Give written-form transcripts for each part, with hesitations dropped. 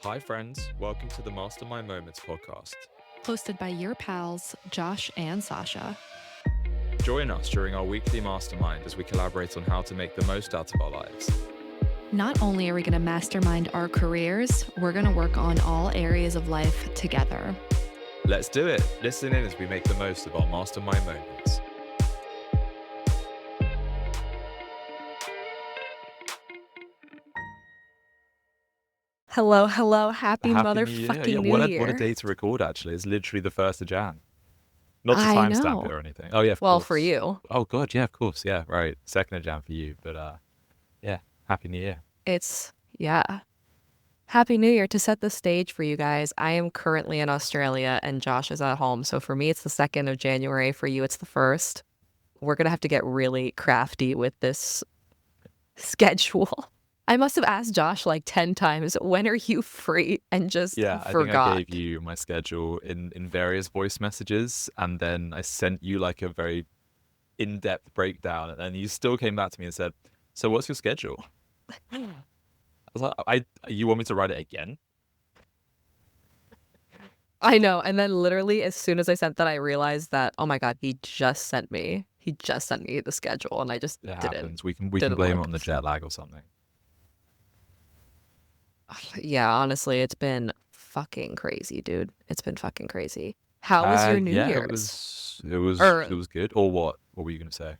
Hi, friends. Welcome to the Mastermind Moments podcast. Hosted by your pals, Josh and Sasha. Join us during our weekly mastermind as we collaborate on how to make the most out of our lives. Not only are we going to mastermind our careers, we're going to work on all areas of life together. Let's do it. Listen in as we make the most of our mastermind moments. Hello, happy Happy New motherfucking Year. New What Year. a day to record, actually. It's literally the 1st of Jan. Not to I timestamp know. it or anything. Oh, yeah, of Well, course. for you, Oh, God, yeah, of course. Yeah, right. 2nd of Jan for you. But, yeah, Happy New Year. Happy New Year. To set the stage for you guys, I am currently in Australia and Josh is at home. So for me, it's the 2nd of January. For you, it's the 1st. We're going to have to get really crafty with this schedule. I must have asked Josh like 10 times, when are you free? And just Yeah, I forgot. think I gave you my schedule in various voice messages, and then I sent you like a very in-depth breakdown, and then you still came back to me and said, "So what's your schedule?" I was like, you want me to write it again?" I know. And then literally as soon as I sent that, I realized that, oh my God, he just sent me the schedule and I just It didn't. happens. We can didn't blame it look. on the jet lag or something. Yeah, honestly, it's been fucking crazy, dude. It's been fucking crazy. How was your New Yeah, Year's? it Or was good. Or what? What were you gonna say?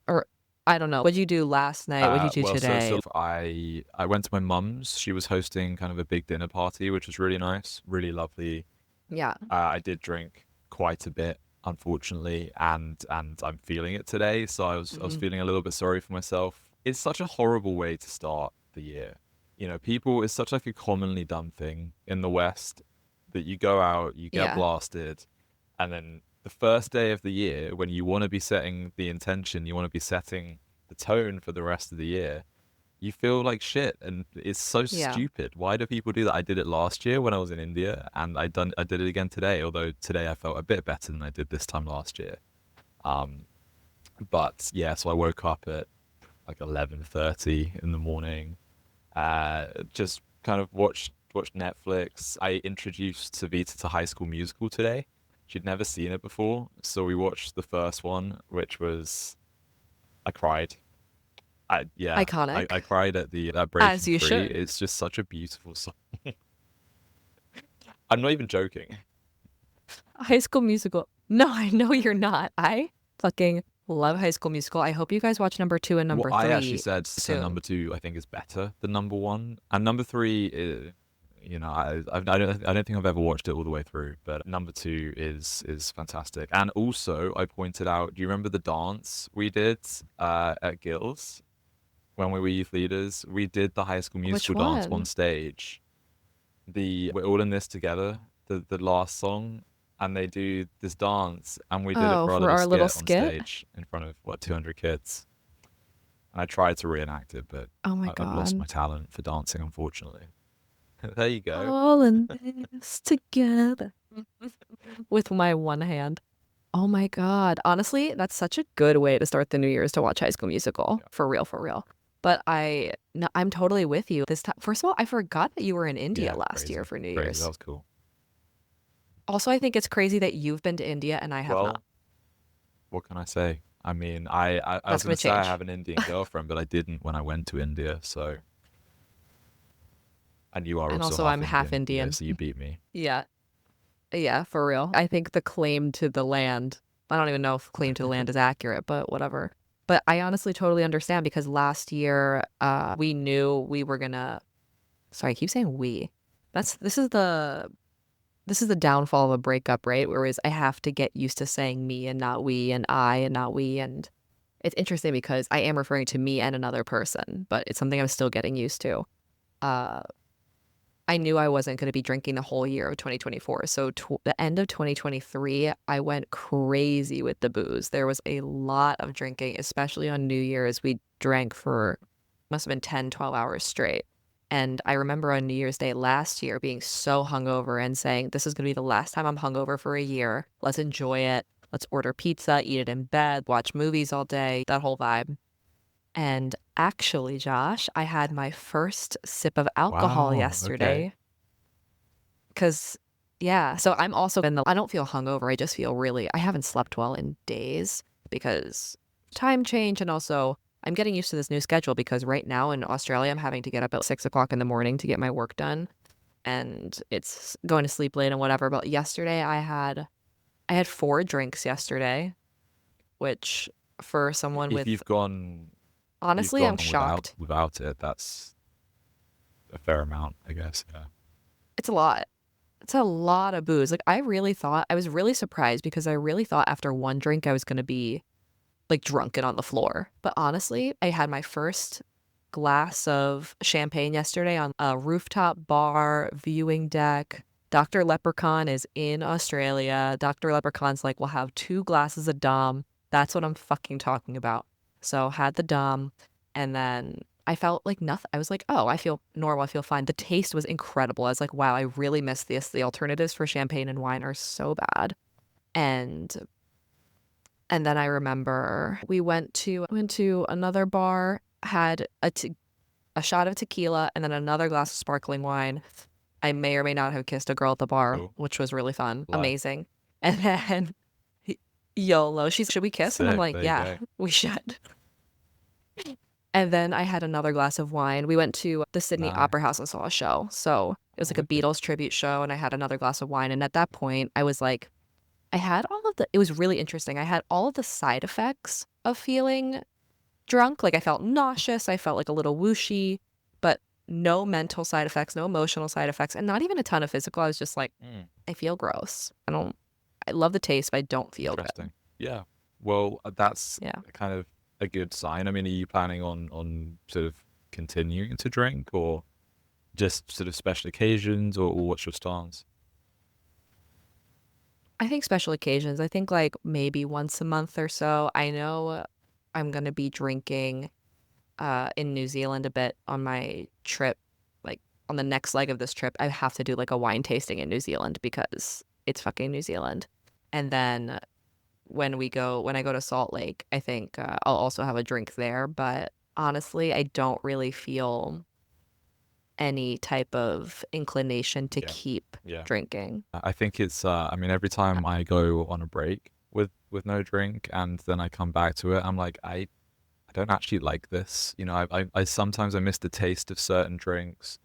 or I don't know. What'd you do last night? What'd you do Well, today? I went to my mum's. She was hosting kind of a big dinner party, which was really nice, really lovely. Yeah. I did drink quite a bit, unfortunately, and I'm feeling it today. So I was feeling a little bit sorry for myself. It's such a horrible way to start the year. You know, people, it's such like a commonly done thing in the West that you go out, you get Yeah. blasted, and then the first day of the year, when you want to be setting the intention, you want to be setting the tone for the rest of the year, you feel like shit, and it's so Yeah. stupid. Why do people do that? I did it last year when I was in India, and I did it again today, although today I felt a bit better than I did this time last year. But yeah, so I woke up at like 11:30 in the morning, just kind of watched Netflix. I introduced Savita to High School Musical today. She'd never seen it before, so we watched the first one, which was, I cried. Iconic. I cried at that Breaking As you Free. should. It's just such a beautiful song. I'm not even joking. High School Musical. No, I know you're not. I fucking love High School Musical. I hope you guys watch number 2 and What number I 3 actually said, so soon. number 2 I think is better than number 1, and number 3 is, you know, I don't think I've ever watched it all the way through, but number 2 is fantastic. And also, I pointed out, do you remember the dance we did at Gills when we were youth leaders? We did the High School Which Musical dance on one? stage. We're all in this together, the last song, and they do this dance, and we did it Oh, for our for little our little skit on skit? stage in front of 200 kids. And I tried to reenact it, but Oh my I've lost God. my talent for dancing, unfortunately. There you go. All in this together with my one hand. Oh my God. Honestly, that's such a good way to start the New Year's, to watch High School Musical. Yeah. For real, for real. But no, I'm totally with you this time. First of all, I forgot that you were in India Yeah, last year for New crazy. That Year's. was cool. Also, I think it's crazy that you've been to India and I have Well, not. what can I say? I mean, I was That's going gonna to say I change. have an Indian girlfriend, but I didn't when I went to India, so. And you are And also also, half I'm half Indian. Yeah, Indian. so you beat me. Yeah. Yeah, for real. I think the claim to the land, I don't even know if claim to the land is accurate, but whatever. But I honestly totally understand, because last year, we knew we were gonna, sorry, I keep saying we. This is the downfall of a breakup, right? Whereas I have to get used to saying me and not we, and I and not we. And it's interesting because I am referring to me and another person, but it's something I'm still getting used to. Uh, I knew I wasn't going to be drinking the whole year of 2024. So the end of 2023, I went crazy with the booze. There was a lot of drinking, especially on New Year's. We drank for, must have been 10, 12 hours straight. And I remember on New Year's Day last year being so hungover and saying, this is going to be the last time I'm hungover for a year. Let's enjoy it. Let's order pizza, eat it in bed, watch movies all day, that whole vibe. And Actually, Josh, I had my first sip of alcohol Wow. Okay. yesterday. Cause yeah, so I'm also I don't feel hungover. I just feel I haven't slept well in days because time change, and also I'm getting used to this new schedule because right now in Australia I'm having to get up at 6 o'clock in the morning to get my work done, and it's going to sleep late and whatever. But yesterday I had 4 drinks yesterday, which for someone If with you've honestly, I'm gone without shocked. it, that's a fair amount, I guess. Yeah. It's a lot. It's a lot of booze. Like I was really surprised because I really thought after 1 drink I was gonna be like drunken on the floor. But honestly, I had my first glass of champagne yesterday on a rooftop bar viewing deck. Dr. Leprechaun is in Australia. Dr. Leprechaun's like, we'll have 2 glasses of Dom. That's what I'm fucking talking about. So had the Dom, and then I felt like nothing. I was like, oh, I feel normal. I feel fine. The taste was incredible. I was like, wow, I really miss this. The alternatives for champagne and wine are so bad. And and then I remember went to another bar, had a shot of tequila and then another glass of sparkling wine. I may or may not have kissed a girl at the bar, Cool. which was really fun, Life. amazing. And then YOLO, she's should we kiss? And I'm Sick. like, There you yeah, go. we should. And then I had another glass of wine. We went to the Sydney Nice. Opera House and saw a show. So it was Oh, like a wicked. Beatles tribute show, and I had another glass of wine. And at that point, I was like, it was really interesting. I had all of the side effects of feeling drunk. Like I felt nauseous, I felt like a little whooshy, but no mental side effects, no emotional side effects, and not even a ton of physical. I was just like, Mm, I feel gross. I love the taste, but I don't feel good. interesting. Yeah. Well, that's Yeah. kind of a good sign. I mean, are you planning on sort of continuing to drink, or just sort of special occasions, or what's your stance? I think special occasions, I think like maybe once a month or so. I know I'm going to be drinking in New Zealand a bit on my trip, like on the next leg of this trip. I have to do like a wine tasting in New Zealand because it's fucking New Zealand. And then when I go to Salt Lake, I think I'll also have a drink there. But honestly, I don't really feel any type of inclination to Yeah. keep Yeah. drinking. I think it's I mean, every time I go on a break with no drink and then I come back to it, I'm like, I don't actually like this. You know, I sometimes I miss the taste of certain drinks,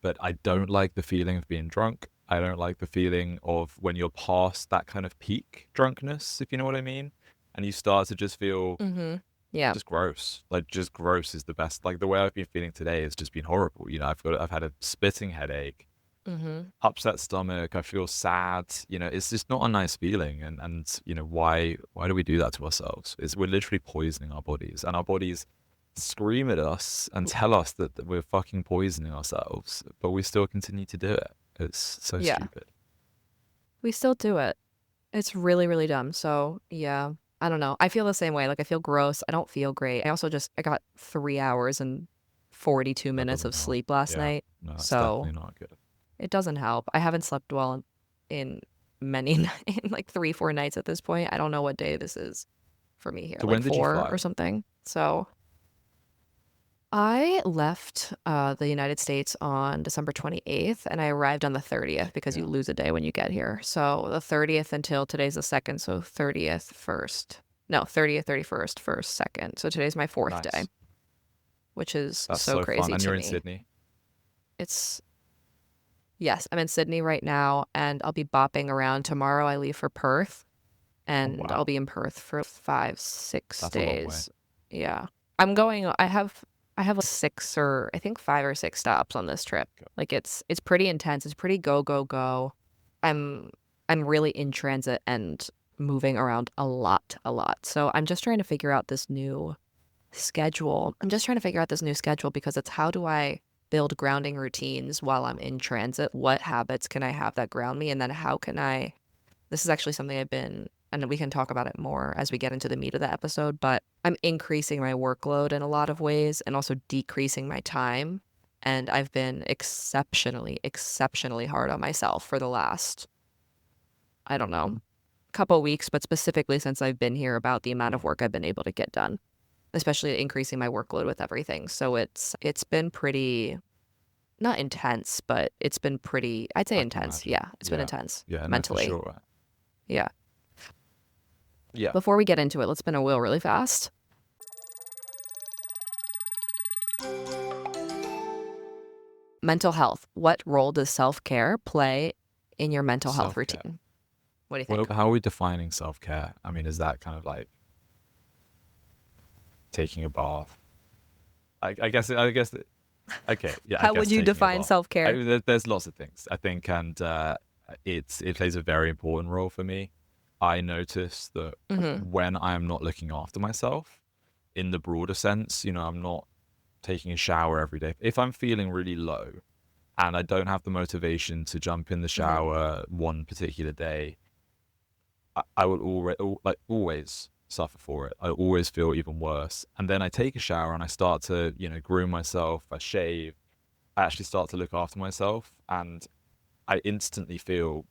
but I don't like the feeling of being drunk. I don't like the feeling of when you're past that kind of peak drunkenness, if you know what I mean, and you start to just feel Mm-hmm. Yeah. just gross. Like just gross is the best. Like the way I've been feeling today has just been horrible. You know, I've had a spitting headache, Mm-hmm. upset stomach. I feel sad. You know, it's just not a nice feeling. And you know, why do we do that to ourselves? Is we're literally poisoning our bodies, and our bodies scream at us and tell us that we're fucking poisoning ourselves, but we still continue to do it. It's so Yeah. stupid. We still do it. It's really, really dumb. So yeah, I don't know. I feel the same way. Like I feel gross. I don't feel great. I got 3 hours and 42 That minutes of doesn't help. sleep last Yeah, night. no, it's So definitely not good. it doesn't help. I haven't slept well in many, in like 3, 4 nights at this point. I don't know what day this is for me here, So like when did you 4 or fly? something. So I left the United States on December 28th and I arrived on the 30th because you Yeah, lose a day when you get here. So the 30th until today's the 2nd. So 30th, 1st. No, 30th, 31st, 1st, 2nd. So today's my 4th day, nice. which is That's so so fun. crazy And to you're in me. Sydney. It's, yes, I'm in Sydney right now and I'll be bopping around. Tomorrow I leave for Perth Oh and I'll wow, be in Perth for 5, 6 that's a long way. days. Yeah. I have like 6 or I think 5 or 6 stops on this trip. Okay. Like it's pretty intense. It's pretty go go go. I'm I'm really in transit and moving around a lot, a lot. So I'm just trying to figure out this new schedule. I'm just trying to figure out this new schedule because it's how do I build grounding routines while I'm in transit? What habits can I have that ground me? And then how can I this is actually something and we can talk about it more as we get into the meat of the episode, but I'm increasing my workload in a lot of ways and also decreasing my time. And I've been exceptionally, exceptionally hard on myself for the last, I don't know, couple weeks, but specifically since I've been here about the amount of work I've been able to get done. especially increasing my workload with everything. So it's been pretty not intense, but it's been pretty, I'd say I can intense. imagine. Yeah, it's been Yeah. intense Yeah, no, for mentally. sure. Yeah. Yeah. Before we get into it, let's spin a wheel really fast. Mental health. What role does self-care play in your mental health Self-care. routine? What do you Well, think? how are we defining self-care? I mean, is that kind of like taking a bath? Okay, yeah, I How would guess you taking a define bath. self-care? There's lots of things, I think, and it plays a very important role for me. I notice that Mm-hmm. when I am not looking after myself, in the broader sense, I'm not taking a shower every day. If I'm feeling really low and I don't have the motivation to jump in the Mm-hmm. shower one particular day, I will always suffer for it. I always feel even worse. And then I take a shower and I start to, groom myself. I shave. I actually start to look after myself, and I instantly feel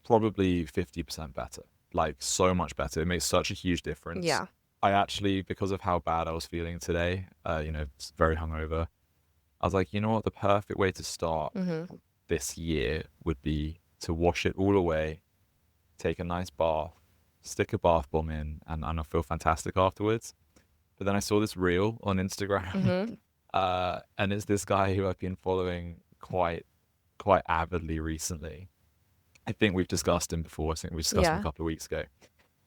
probably 50% better. Like so much better. It makes such a huge difference. Yeah. I actually, because of how bad I was feeling today, it's very hungover. I was like, you know what? The perfect way to start Mm-hmm. this year would be to wash it all away, take a nice bath, stick a bath bomb in, and I feel fantastic afterwards. But then I saw this reel on Instagram, Mm-hmm. and it's this guy who I've been following quite avidly recently. I think we've discussed him before. I think we discussed him a Yeah. couple of weeks ago,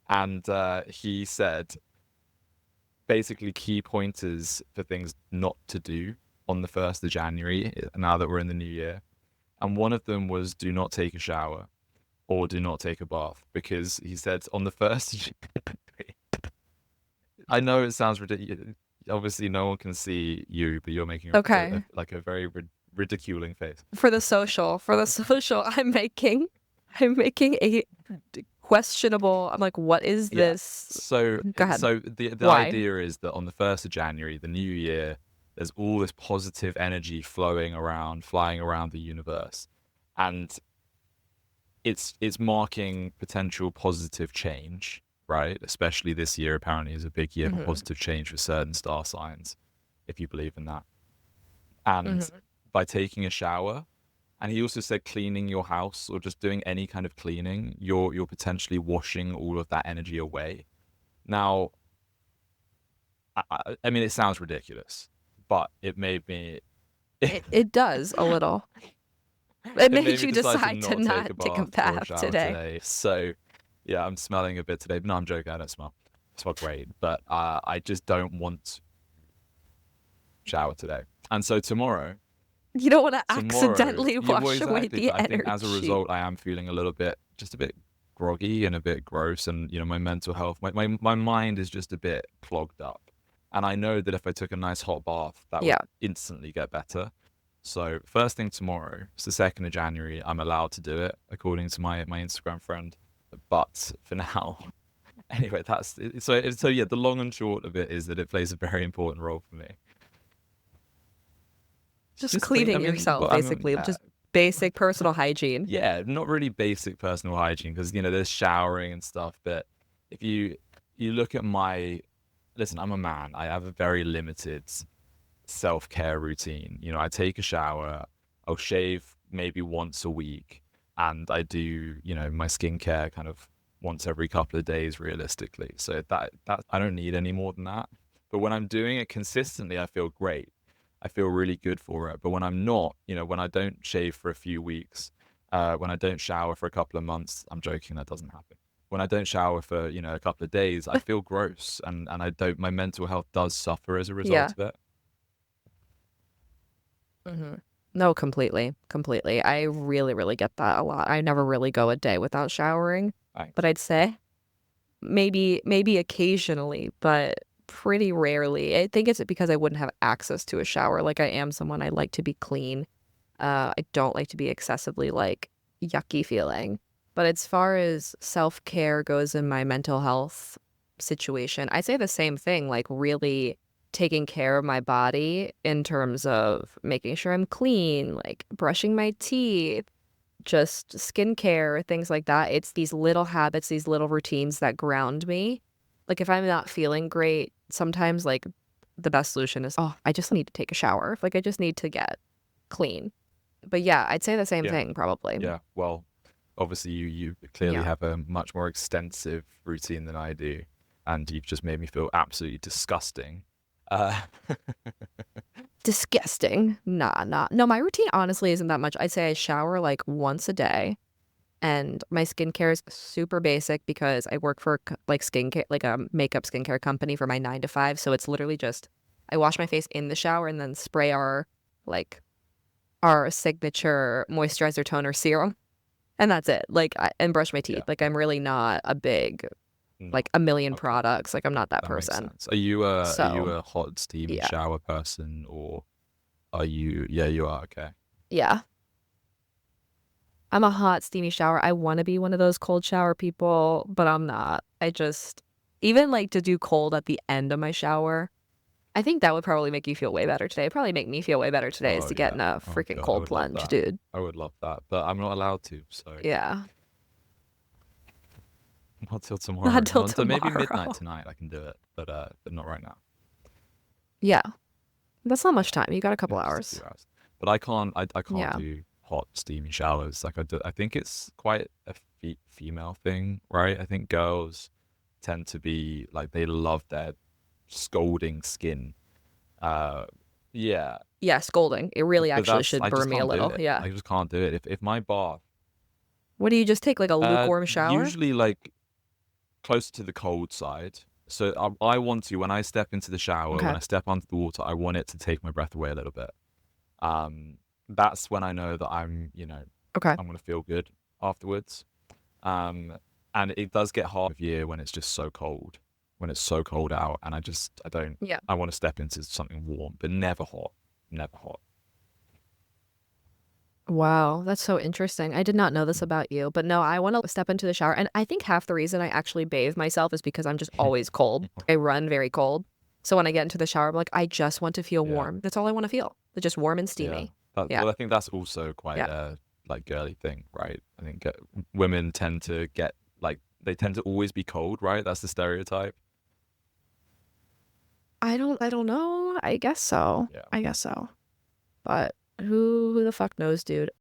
and he said basically key pointers for things not to do on the 1st of January. Now that we're in the new year, and one of them was do not take a shower or do not take a bath, because he said on the first. I know it sounds ridiculous. Obviously, no one can see you, but you're making Okay. like a very ridiculing face. For the social, I'm making a questionable. I'm like, what is Yeah. this? So Go ahead. the Why? idea is that on the 1st of January, the new year, there's all this positive energy flowing around, flying around the universe, and it's marking potential positive change, right? Especially this year, apparently, is a big year for Mm-hmm. positive change for certain star signs, if you believe in that. And Mm-hmm. by taking a shower, and he also said cleaning your house or just doing any kind of cleaning, you're potentially washing all of that energy away. Now, I mean, it sounds ridiculous, but it made me It does a little. It it made made me you decide to decide to not take not a take a bath or a bath shower today. today. So, yeah, I'm smelling a bit today. No, I'm joking. I don't smell. I smell great, but I just don't want to shower today. And so You don't want to tomorrow, accidentally yeah, well, wash away exactly. the But I think as a energy. result, I am feeling just a bit groggy and a bit gross, and my mental health, my mind is just a bit clogged up. And I know that if I took a nice hot bath, that would Yeah. instantly get better. So first thing tomorrow, it's the 2nd of January, I'm allowed to do it according to my Instagram friend. But for now, anyway, that's it. So yeah, the long and short of it is that it plays a very important role for me. It's Just just clean. I cleaning mean, yourself, well, I mean, basically. yeah, Just basic personal hygiene. yeah, not really basic personal hygiene, because there's showering and stuff. But if you look at listen, I'm a man. I have a very limited self-care routine. I take a shower, I'll shave maybe once a week, and I do, my skincare kind of once every couple of days realistically. So that I don't need any more than that. But when I'm doing it consistently, I feel great. I feel really good for it. But when I'm not, when I don't shave for a few weeks, when I don't shower for a couple of months, I'm joking, that doesn't happen. When I don't shower for, a couple of days, I feel gross, and I don't my mental health does suffer as a result Yeah. of it. Hmm. No, completely. Completely. I really, really get that a lot. I never really go a day without showering, but Thanks. I'd say maybe occasionally, but pretty rarely. I think it's because I wouldn't have access to a shower. Like I am someone I like to be clean. I don't like to be excessively like yucky feeling. But as far as self-care goes in my mental health situation, I say the same thing, like really taking care of my body in terms of making sure I'm clean, like brushing my teeth, just skincare, things like that. It's these little habits, these little routines that ground me. Like if I'm not feeling great, sometimes like the best solution is, oh, I just need to take a shower. Like I just need to get clean. But yeah, I'd say the same Yeah. thing probably. Yeah. Well, obviously you clearly Yeah. have a much more extensive routine than I do, and you've just made me feel absolutely disgusting. Uh, Disgusting. Nah. No, my routine honestly isn't that much. I'd say I shower like once a day. And my skincare is super basic because I work for like skincare, like a makeup skincare company for my 9 to 5. So it's literally just I wash my face in the shower and then spray like our signature moisturizer toner serum, and that's it. Like and brush my yeah. teeth. Like I'm really not a big No. like a million Okay. products. Like I'm not that That makes person. sense. Are you So a hot steamy yeah, shower person, or are you? Yeah, you are. Okay. yeah. I'm a hot, steamy shower. I want to be one of those cold shower people, but I'm not. I just, even like to do cold at the end of my shower, I think that would probably make you feel way better today. It'd probably make me feel way better today is Oh to get yeah. in a Oh freaking god, I cold would love plunge, that. dude. I would love that, but I'm not allowed to. So Yeah. not till tomorrow. Not till Not until maybe tomorrow. midnight tonight. I can do it, but not right now. Yeah. That's not much Yeah, time. You got a yeah, couple just a few hours. hours. But I can't Yeah. do hot steamy showers. Like I think it's quite a female thing, right? I think girls tend to be like they love their scalding skin. Uh, yeah, Yeah, scolding. It really but actually that's should I just burn me a can't do little. it. Yeah. I just can't do it. If my bath, What do you just take, like a lukewarm shower? usually like close to the cold side. So I want to when I step into the shower, when Okay. I step under the water, I want it to take my breath away a little bit. That's when I know that Okay. I'm gonna feel good afterwards. Um, and it does get hard of year when it's just so cold, when it's so cold out, and I don't, Yeah. I want to step into something warm, but never hot, never hot. Wow, that's so interesting. I did not know this about you, but no, I want to step into the shower. And I think half the reason I actually bathe myself is because I'm just always cold. I run very cold. So when I get into the shower, I'm like, I just want to feel Yeah, warm. That's all I want to feel. It's just warm and yeah. steamy. Yeah. Well, I think that's also quite Yeah. a like girly thing, right? I think women tend to get like they tend to always be cold, right? That's the stereotype. I don't know. I guess so. Yeah. I guess so. But who the fuck knows, dude?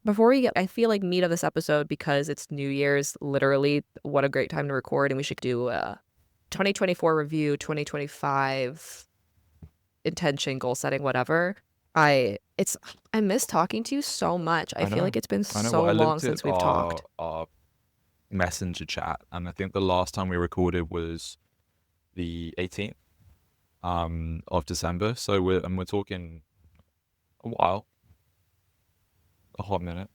Before we get, I feel like meat of this episode because it's New Year's, literally, what a great time to record. And we should do a 2024 review, 2025 intention, goal setting, whatever. I miss talking to you so much. I I feel know. like it's been I know. so Well, I long looked at since we've talked. our messenger chat, and I think the last time we recorded was the 18th of December. So we're talking a while, a hot minute.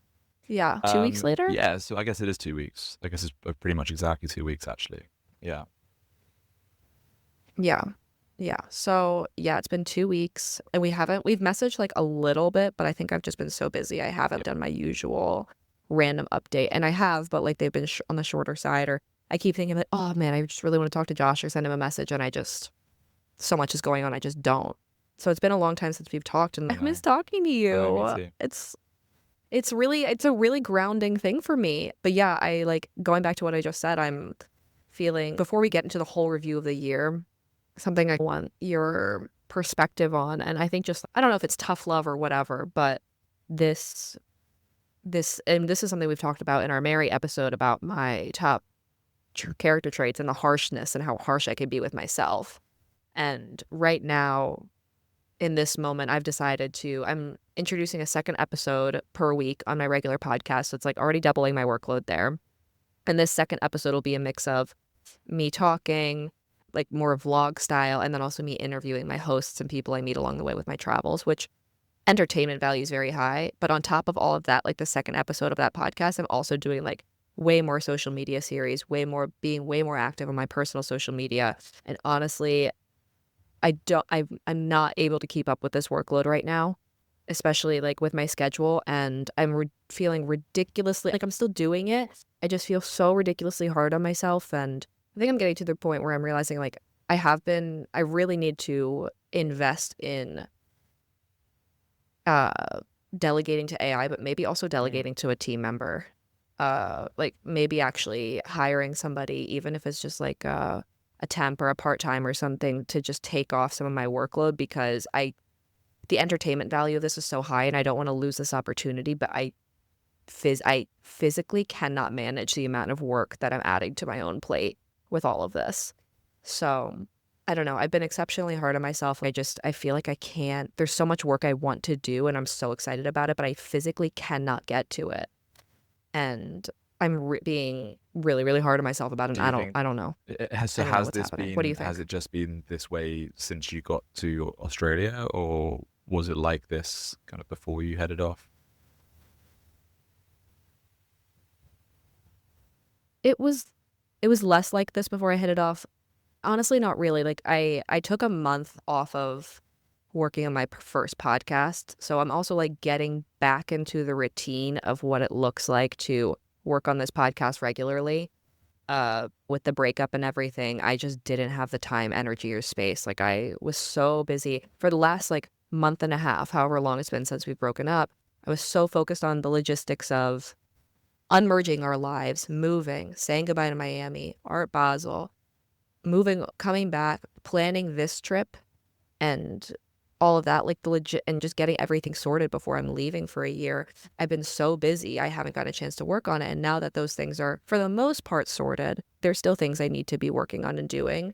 Yeah, 2 weeks later? Yeah, so I guess it is 2 weeks. I guess it's pretty much exactly 2 weeks actually. Yeah. Yeah. Yeah. So, yeah, it's been 2 weeks and we've messaged like a little bit, but I think I've just been so busy. I haven't Yep. done my usual random update. And I have, but like they've been on the shorter side, or I keep thinking like, oh man, I just really want to talk to Josh or send him a message. And so much is going on. I just don't. So it's been a long time since we've talked and I I miss know. talking to I know, me you. too. It's a really grounding thing for me. But yeah, I like going back to what I just said, I'm feeling before we get into the whole review of the year, something I want your perspective on. And I think just, I don't know if it's tough love or whatever, but this, and this is something we've talked about in our Mary episode about my top character traits and the harshness and how harsh I can be with myself. And right now, in this moment, I'm introducing a second episode per week on my regular podcast. So it's like already doubling my workload there. And this second episode will be a mix of me talking, like more vlog style, and then also me interviewing my hosts and people I meet along the way with my travels, which entertainment value is very high. But on top of all of that, like the second episode of that podcast, I'm also doing like way more social media series, being way more active on my personal social media. And honestly, I'm not able to keep up with this workload right now, especially like with my schedule. And I'm feeling ridiculously, like I'm still doing it. I just feel so ridiculously hard on myself. And I think I'm getting to the point where I'm realizing like I really need to invest in uh, delegating to AI, but maybe also Mm. delegating to a team member. like maybe actually hiring somebody, even if it's just like a temp or a part-time or something, to just take off some of my workload, because the entertainment value of this is so high and I don't want to lose this opportunity, but I physically cannot manage the amount of work that I'm adding to my own plate with all of this. So I don't know. I've been exceptionally hard on myself. I feel like I can't. There's so much work I want to do and I'm so excited about it, but I physically cannot get to it. And I'm being really, really hard on myself about it. Do And you think I don't know. so? I don't know Has what's this happening. What do you been think? has it just been this way since you got to Australia, or was it like this kind of before you headed off? It was it was less like this before I headed off. Honestly, not really. Like I took a month off of working on my first podcast. So I'm also like getting back into the routine of what it looks like to work on this podcast regularly. With the breakup and everything, I just didn't have the time, energy, or space. Like I was so busy for the last like month and a half, however long it's been since we've broken up. I was so focused on the logistics of unmerging our lives, moving, saying goodbye to Miami, Art Basel, moving, coming back, planning this trip, and all of that, like the legit, and just getting everything sorted before I'm leaving for a year. I've been so busy, I haven't got a chance to work on it. And now that those things are, for the most part, sorted, there's still things I need to be working on and doing.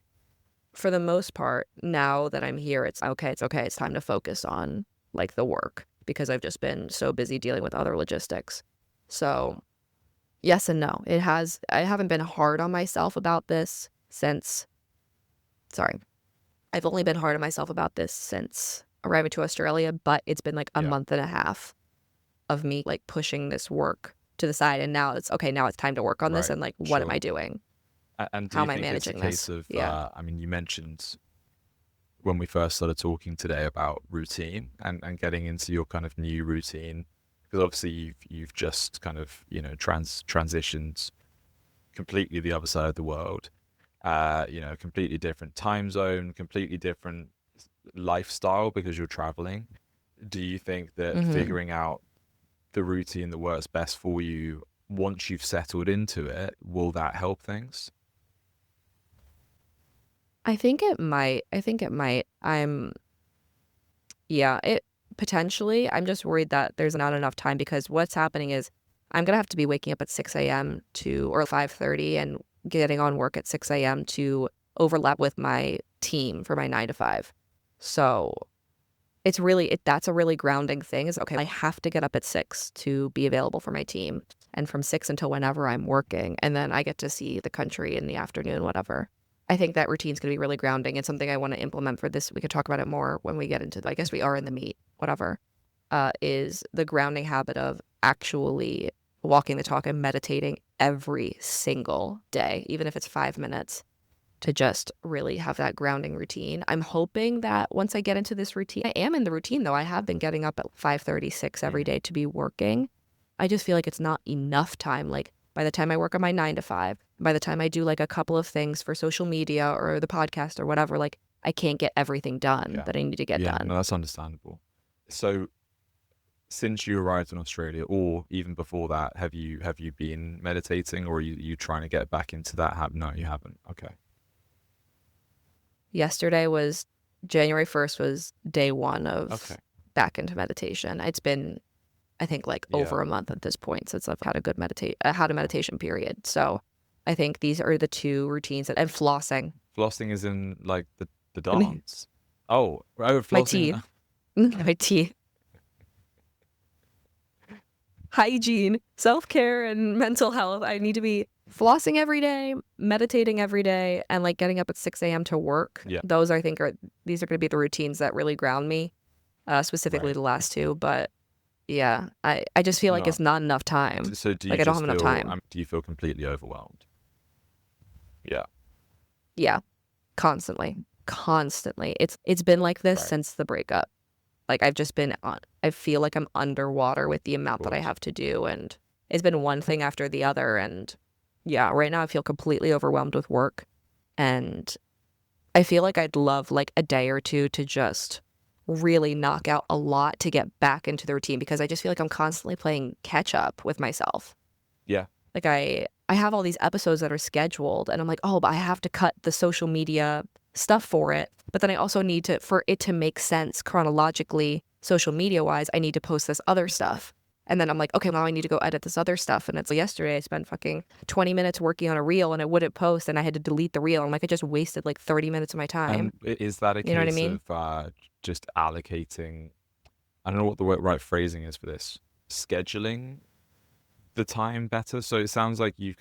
For the most part, now that I'm here, it's okay, it's time to focus on like the work, because I've just been so busy dealing with other logistics. So, yes and no. I haven't been hard on myself about this since, sorry, I've only been hard on myself about this since arriving to Australia, but it's been like a Yeah. month and a half of me like pushing this work to the side. And now it's okay, now it's time to work on this. Right. And like, what am I Sure. doing? And do How you am I think it's a managing case this? of, Yeah. I mean, you mentioned when we first started talking today about routine and getting into your kind of new routine, because obviously you've just kind of, transitioned completely the other side of the world, completely different time zone, completely different lifestyle because you're traveling. Do you think that hmm figuring out the routine that works best for you once you've settled into it, will that help things? I think it might. I think it might. Yeah, it potentially. I'm just worried that there's not enough time, because what's happening is I'm gonna have to be waking up at 6 a.m. to, or 5:30, and getting on work at 6 a.m. to overlap with my team for my 9 to 5. So that's a really grounding thing, is okay, I have to get up at 6 to be available for my team. And from 6 until whenever I'm working. And then I get to see the country in the afternoon, whatever. I think that routine's going to be really grounding. It's something I want to implement for this. We could talk about it more when we get into, I guess we are in the meat, whatever, is the grounding habit of actually walking the talk and meditating every single day, even if it's 5 minutes, to just really have that grounding routine. I'm hoping that once I get into this routine, I am in the routine though. I have been getting up at 5:36 every Mm. day to be working. I just feel like it's not enough time. Like by the time I work on my 9 to 5, by the time I do like a couple of things for social media or the podcast or whatever, like I can't get everything done Yeah. that I need to get Yeah, done. no, that's understandable. So since you arrived in Australia, or even before that, have you been meditating, or are you trying to get back into that habit? No, you haven't. Okay. Yesterday was January 1st was day one Okay. of back into meditation. It's been, I think, like Yeah. over a month at this point since I've had a good had a meditation period. So I think these are the two routines and flossing. Flossing is in like the dance. Oh, My flossing. teeth, my teeth, hygiene, self-care, and mental health. I need to be flossing every day, meditating every day, and like getting up at 6 a.m. to work. Yeah. Those I think are these are going to be the routines that really ground me, specifically Right. the last two. But yeah, I just feel like No. it's not enough time. So do you Like I don't have just enough feel? time. Do you feel completely overwhelmed? Yeah. Yeah, constantly, constantly. It's been like this Right. since the breakup. Like I've just been on. I feel like I'm underwater with the Of amount that I course. have to do, and it's been one thing after the other. And yeah, right now I feel completely overwhelmed with work, and I feel like I'd love like a day or two to just really knock out a lot to get back into the routine, because I just feel like I'm constantly playing catch up with myself. Yeah. Like I have all these episodes that are scheduled and I'm like, oh, but I have to cut the social media stuff for it. But then I also need to, for it to make sense chronologically, social media wise, I need to post this other stuff. And then I'm like, okay, now I need to go edit this other stuff. And it's like yesterday I spent fucking 20 minutes working on a reel and it wouldn't post and I had to delete the reel. I'm like, I just wasted like 30 minutes of my time. And is that a You know what I case mean? of just allocating, I don't know what the right phrasing is for this, scheduling the time better? So it sounds like you're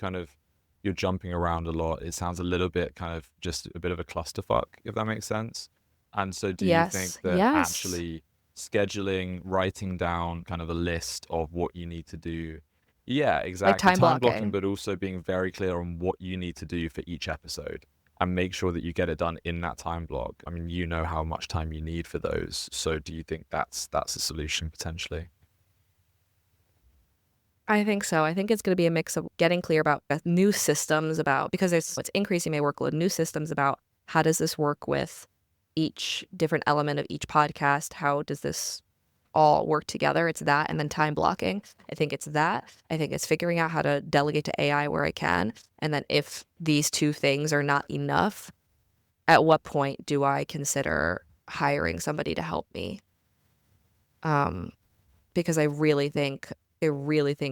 jumping around a lot. It sounds a little bit kind of just a bit of a clusterfuck, if that makes sense. And so do you think Yes. that Yes. actually scheduling, writing down kind of a list of what you need to do, yeah, Like exactly, time time blocking, blocking. but also being very clear on what you need to do for each episode and make sure that you get it done in that time block. I mean, you know how much time you need for those. So do you think that's a solution potentially? I think so. I think it's going to be a mix of getting clear about new systems about, because there's what's increasing my workload, new systems about how does this work with each different element of each podcast? How does this all work together? It's that. And then time blocking. I think it's that. I think it's figuring out how to delegate to AI where I can. And then if these two things are not enough, at what point do I consider hiring somebody to help me? Because I really think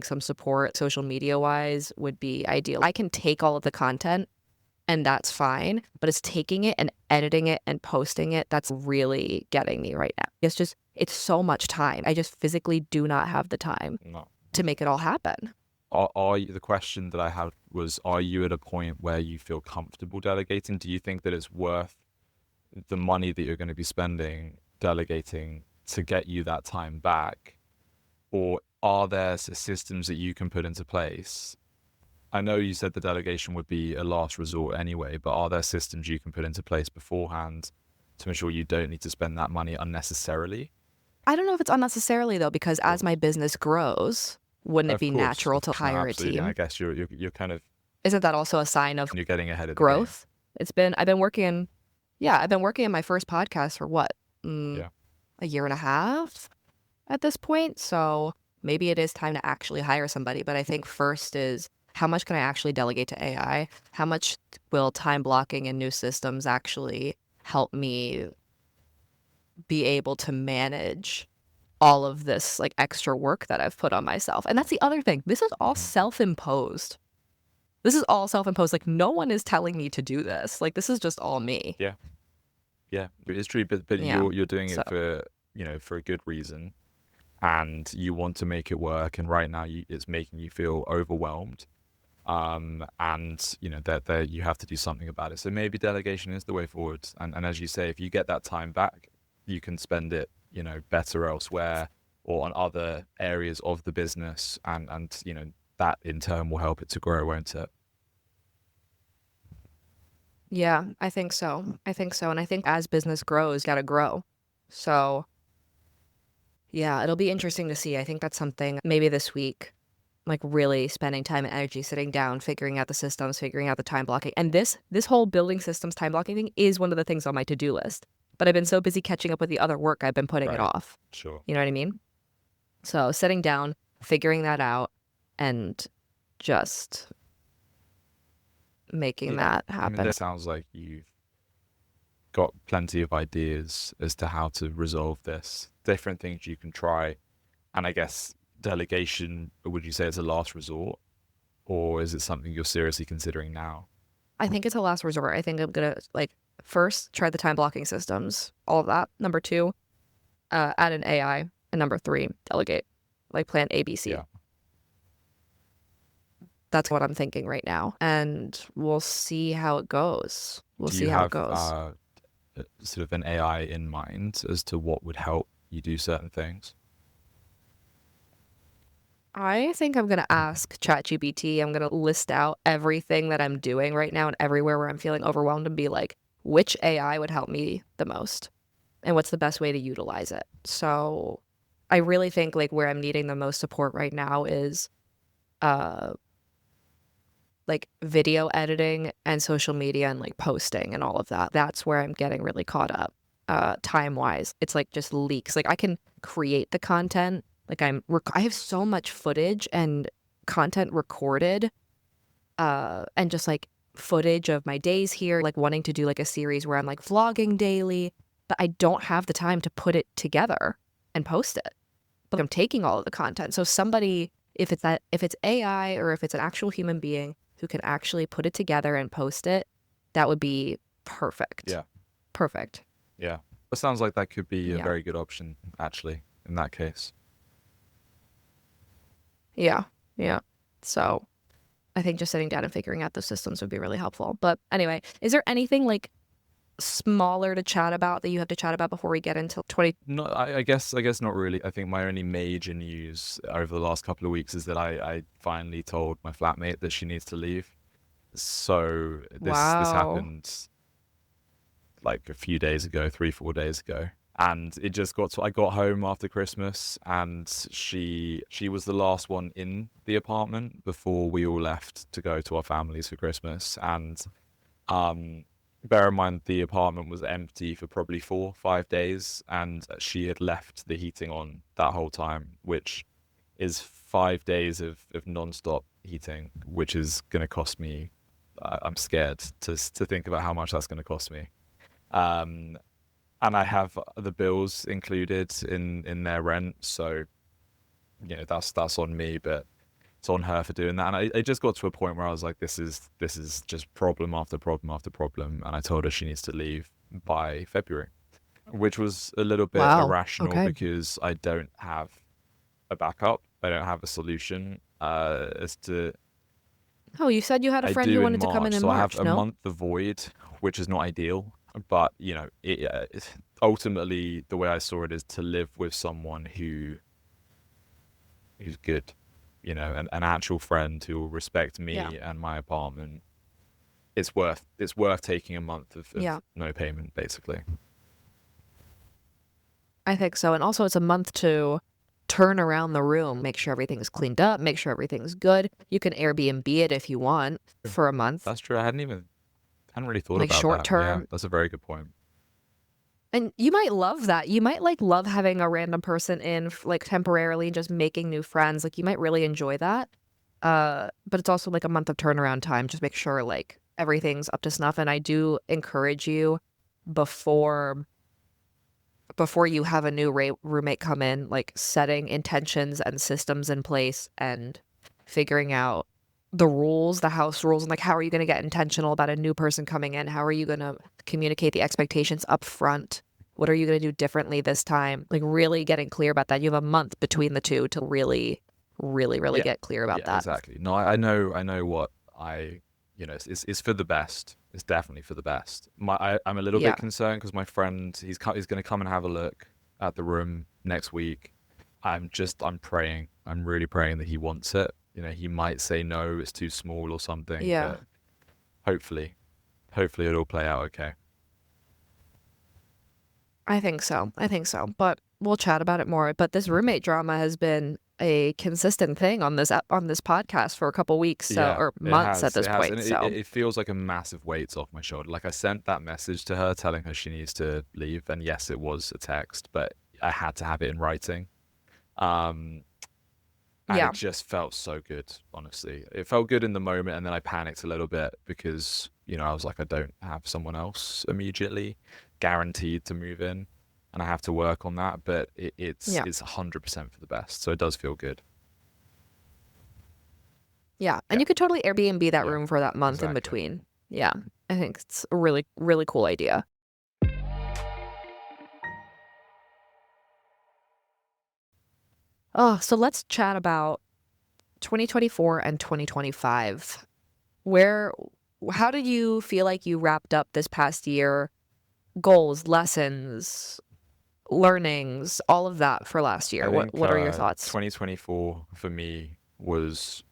some support social media wise would be ideal. I can take all of the content and that's fine, but it's taking it and editing it and posting it that's really getting me right now. It's so much time. I just physically do not have the time No. to make it all happen. The question that I had was, are you at a point where you feel comfortable delegating? Do you think that it's worth the money that you're going to be spending delegating to get you that time back? Or are there systems that you can put into place? I know you said the delegation would be a last resort anyway, but are there systems you can put into place beforehand to ensure you don't need to spend that money unnecessarily? I don't know if it's unnecessarily though, because Of as my course. business grows, wouldn't it Of be course. natural to No, hire a absolutely. And I team? guess you're kind of Isn't that also a sign of you're getting ahead of the game. growth? I've been working, yeah, I've been working on my first podcast for what, Yeah. a year and a half at this point. So maybe it is time to actually hire somebody. But I think first is how much can I actually delegate to AI? How much will time blocking and new systems actually help me be able to manage all of this like extra work that I've put on myself? And that's the other thing. This is all Mhm. self-imposed. This is all self-imposed. Like no one is telling me to do this. Like this is just all me. Yeah. Yeah. It's true, but Yeah. you're doing So it for, for a good reason, and you want to make it work, and right now it's making you feel overwhelmed. And that you have to do something about it. So maybe delegation is the way forward. And as you say, if you get that time back, you can spend it, better elsewhere or on other areas of the business, and that in turn will help it to grow, won't it? yeah, I think so. I think so. And I think as business grows, gotta grow. So yeah, it'll be interesting to see. I think that's something maybe this week, like really spending time and energy sitting down, figuring out the systems, figuring out the time blocking. And this whole building systems time blocking thing is one of the things on my to-do list. But I've been so busy catching up with the other work, I've been putting it Right. off. Sure. You know what I mean? So sitting down, figuring that out, and just making Yeah. that I mean, happen. that sounds like you've got plenty of ideas as to how to resolve this, different things you can try. And I guess delegation, would you say, is a last resort? Or is it something you're seriously considering now? I think it's a last resort. I think I'm gonna like first try the time blocking systems, all of that. Number two, add an AI, and number three, delegate, like plan ABC. Yeah. That's what I'm thinking right now, and we'll see how it goes. We'll Do you see how it have goes. sort of an AI in mind as to what would help you do certain things? I think I'm gonna ask ChatGPT. I'm gonna list out everything that I'm doing right now and everywhere where I'm feeling overwhelmed and be like, which AI would help me the most, and what's the best way to utilize it. So, I really think like where I'm needing the most support right now is uh like video editing and social media and like posting and all of that. That's where I'm getting really caught up time wise. It's like just leaks. Like I can create the content. Like I have so much footage and content recorded and just like footage of my days here, like wanting to do like a series where I'm like vlogging daily, but I don't have the time to put it together and post it. But I'm taking all of the content. So somebody, if it's AI or if it's an actual human being who can actually put it together and post it, that would be perfect. Yeah. Perfect. Yeah. It sounds like that could be a Yeah. very good option, actually, in that case. Yeah. Yeah. So I think just sitting down and figuring out those systems would be really helpful. But anyway, is there anything like smaller to chat about that you have to chat about before we get into 20? No, I guess not really. I think my only major news over the last couple of weeks is that I finally told my flatmate that she needs to leave. So this Wow. happened like a few days ago, 3-4 days ago. And it just got to, I got home after Christmas, and she was the last one in the apartment before we all left to go to our families for Christmas. And um bear in mind the apartment was empty for probably 4-5 days, and she had left the heating on that whole time, which is 5 days of non-stop heating, which is going to cost me, I'm scared to think about how much that's going to cost me. um and I have the bills included in their rent, so that's on me, but it's on her for doing that. And it just got to a point where I was like, this is just problem after problem after problem, and I told her she needs to leave by February, which was a little bit Wow. irrational Okay. because I don't have a backup, I don't have a solution as to. Oh, you said you had a I friend do who in wanted to come in March, in so I have March, a no? month of void, which is not ideal. But ultimately the way I saw it is to live with someone who's good, an actual friend who will respect Yeah. me and my apartment. It's worth taking a month of Yeah. no payment, basically. I think so. And also it's a month to turn around the room, make sure everything's cleaned up, make sure everything's good. You can Airbnb it if you want for a month, That's true. I hadn't really thought like about short that. Yeah, term. that's a very good point. And you might love that. You might like love having a random person in like temporarily and just making new friends. Like you might really enjoy that. But it's also like a month of turnaround time. Just make sure like everything's up to snuff. And I do encourage you before you have a new roommate come in, like setting intentions and systems in place and figuring out the rules, the house rules, and like how are you going to get intentional about a new person coming in? How are you going to communicate the expectations up front? What are you going to do differently this time? Like really getting clear about that. You have a month between the two to really, really, really Yeah, get clear about yeah, that. exactly. No, I know what it's for the best. It's definitely for the best. I'm a little bit Yeah. concerned because my friend, he's going to come and have a look at the room next week. I'm praying. I'm really praying that he wants it. He might say no, it's too small or something, Yeah. but hopefully it'll play out okay. I think so. I think so. But we'll chat about it more. But this roommate drama has been a consistent thing on this podcast for a couple weeks, so Yeah, or it months at has. It this has. And point. So it feels like a massive weight's off my shoulder. Like I sent that message to her telling her she needs to leave. And yes, it was a text, but I had to have it in writing. Um, and yeah, it just felt so good, honestly. It felt good in the moment. And then I panicked a little bit because, I was like, I don't have someone else immediately guaranteed to move in. And I have to work on that. But yeah, it's 100% for the best. So it does feel good. yeah. And Yeah, you could totally Airbnb that yeah, room for that month in exactly. between. Yeah, I think it's a really, really cool idea. Oh, so let's chat about 2024 and 2025. Where, how did you feel like you wrapped up this past year? Goals, lessons, learnings, all of that for last I year. What think what are your thoughts? 2024 for me was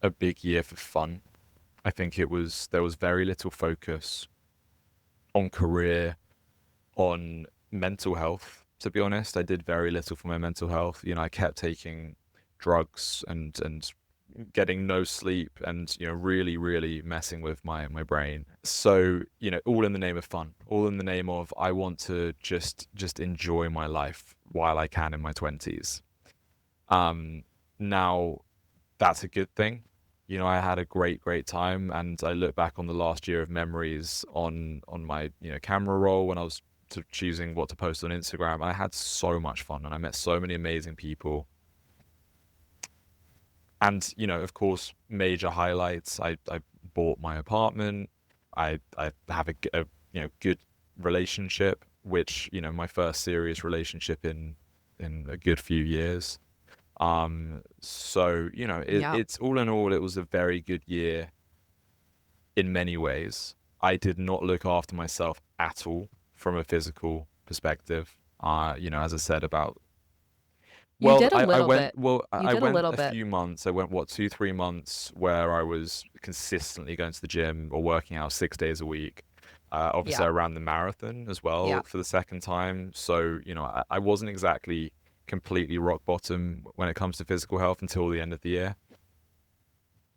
a big year for fun. I think there was very little focus on career, on mental health. To be honest, I did very little for my mental health. I kept taking drugs and getting no sleep, and really really messing with my brain. So all in the name of fun, all in the name of I want to just enjoy my life while I can in my 20s. Now that's a good thing. You know, I had a great time, and I look back on the last year of memories on my, camera roll when I was choosing what to post on Instagram. I had so much fun, and I met so many amazing people. And, of course, major highlights. I bought my apartment. I have good relationship, which, my first serious relationship in a good few years. So, Yeah. it's all in all, it was a very good year in many ways. I did not look after myself at all from a physical perspective. As I said about, You well, did a little bit. You I did a went little a bit. few months. I went, what, 2, 3 months where I was consistently going to the gym or working out 6 days a week. Obviously, Yeah. I ran the marathon as Yeah. well for the second time. So, I wasn't exactly completely rock bottom when it comes to physical health until the end of the year.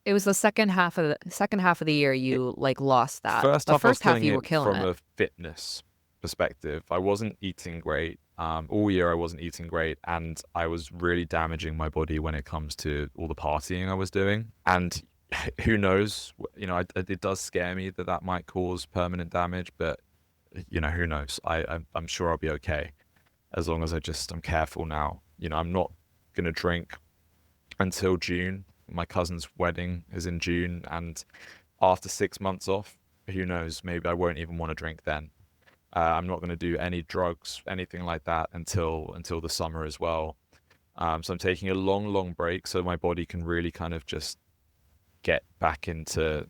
It was the second half of the year It, you like lost that. First The half, I was first half killing you were it killing from it. a fitness perspective. I wasn't eating great. All year, I wasn't eating great, and I was really damaging my body when it comes to all the partying I was doing. And who knows? It does scare me that that might cause permanent damage, but who knows? I'm sure I'll be okay as long as I'm careful now. I'm not gonna drink until June. My cousin's wedding is in June, and after 6 months off, who knows? Maybe I won't even want to drink then. I'm not going to do any drugs, anything like that until the summer as well. So I'm taking a long break so my body can really kind of just get back into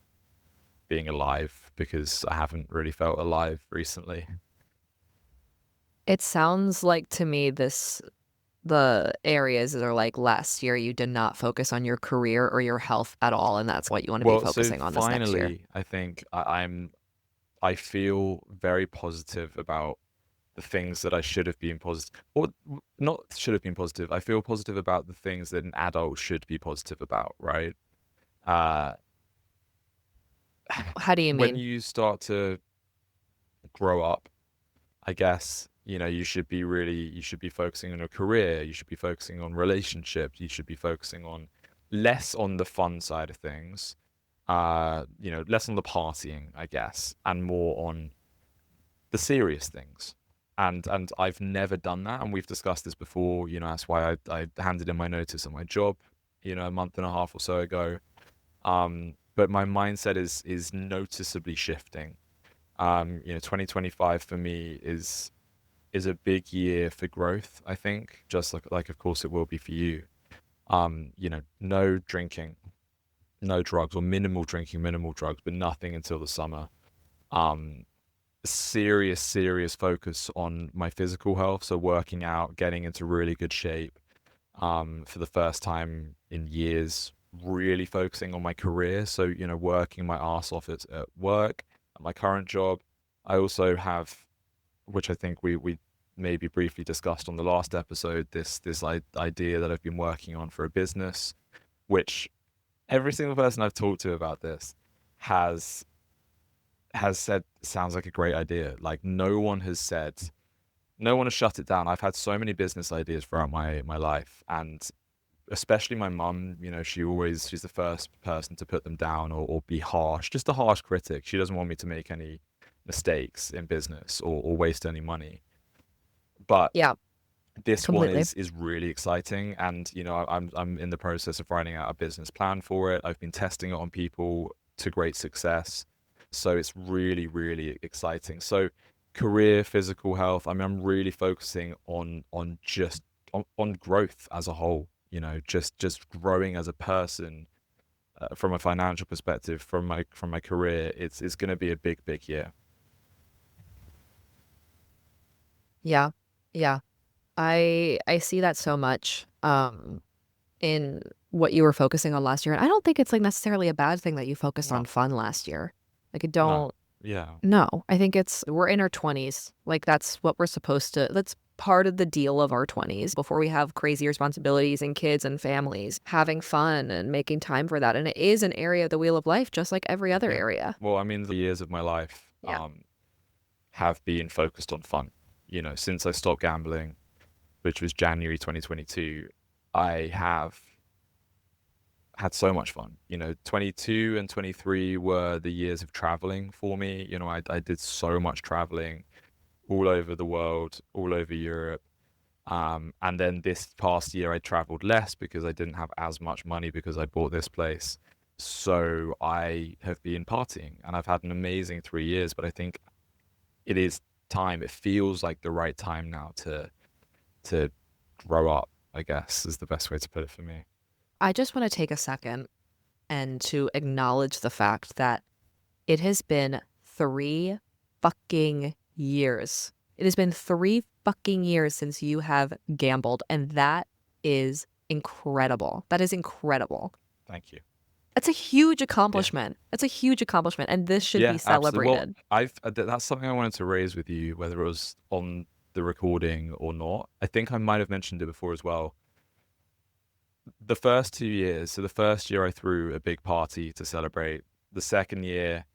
being alive because I haven't really felt alive recently. It sounds like to me the areas that are like last year you did not focus on your career or your health at all, and that's what you want to be Well, so focusing on this next year. finally, I think I feel very positive about the things that I should have been positive, or not should have been positive. I feel positive about the things that an adult should be positive about, right? Uh, How do you when mean? you start to grow up, I guess, you should be focusing on a career, you should be focusing on relationships, you should be focusing on less on the fun side of things, less on the partying, I guess, and more on the serious things. And I've never done that, and we've discussed this before. That's why I handed in my notice on my job, a month and a half or so ago. But my mindset is noticeably shifting. 2025 for me is a big year for growth, I think, just like of course it will be for you. No drinking, no drugs, or minimal drinking, minimal drugs, but nothing until the summer. Um, serious focus on my physical health, so working out, getting into really good shape. For the first time in years, really focusing on my career. So, working my ass off at work, at my current job. I also have, which I think we maybe briefly discussed on the last episode, this idea that I've been working on for a business, which every single person I've talked to about this has said sounds like a great idea. Like no one has shut it down. I've had so many business ideas throughout my life, and especially my mum, she's the first person to put them down or be harsh, just a harsh critic. She doesn't want me to make any mistakes in business or waste any money. But Yeah, this one completely. is really exciting, and I'm in the process of writing out a business plan for it. I've been testing it on people to great success, so it's really exciting. So career, physical health, I mean, I'm really focusing on just on growth as a whole, just growing as a person, from a financial perspective, from my career. It's going to be a big year. Yeah. Yeah. I see that so much in what you were focusing on last year. And I don't think it's like necessarily a bad thing that you focused on No, fun last year. Like I no, don't yeah, no. I think it's we're in our 20s. Like that's what we're supposed to that's part of the deal of our 20s before we have crazy responsibilities and kids and families, having fun and making time for that. And it is an area of the wheel of life just like every other yeah. area. Well, I mean, the years of my life, Yeah. have been focused on fun. Since I stopped gambling, which was January 2022, I have had so much fun. 22 and 23 were the years of traveling for me. I did so much traveling all over the world, all over Europe. And then this past year, I traveled less because I didn't have as much money because I bought this place. So I have been partying and I've had an amazing 3 years, but I think it is time. It feels like the right time now to grow up, I guess, is the best way to put it for me. I just want to take a second and to acknowledge the fact that it has been 3 fucking years. It has been 3 fucking years since you have gambled, and that is incredible. That is incredible. Thank you. That's a huge Yeah. accomplishment. That's a huge accomplishment, and this should be Yeah, absolutely. Well, celebrated. that's something I wanted to raise with you, whether it was on the recording or not. I think I might have mentioned it before as well. The first 2 years, so the first year I threw a big party to celebrate. The second year,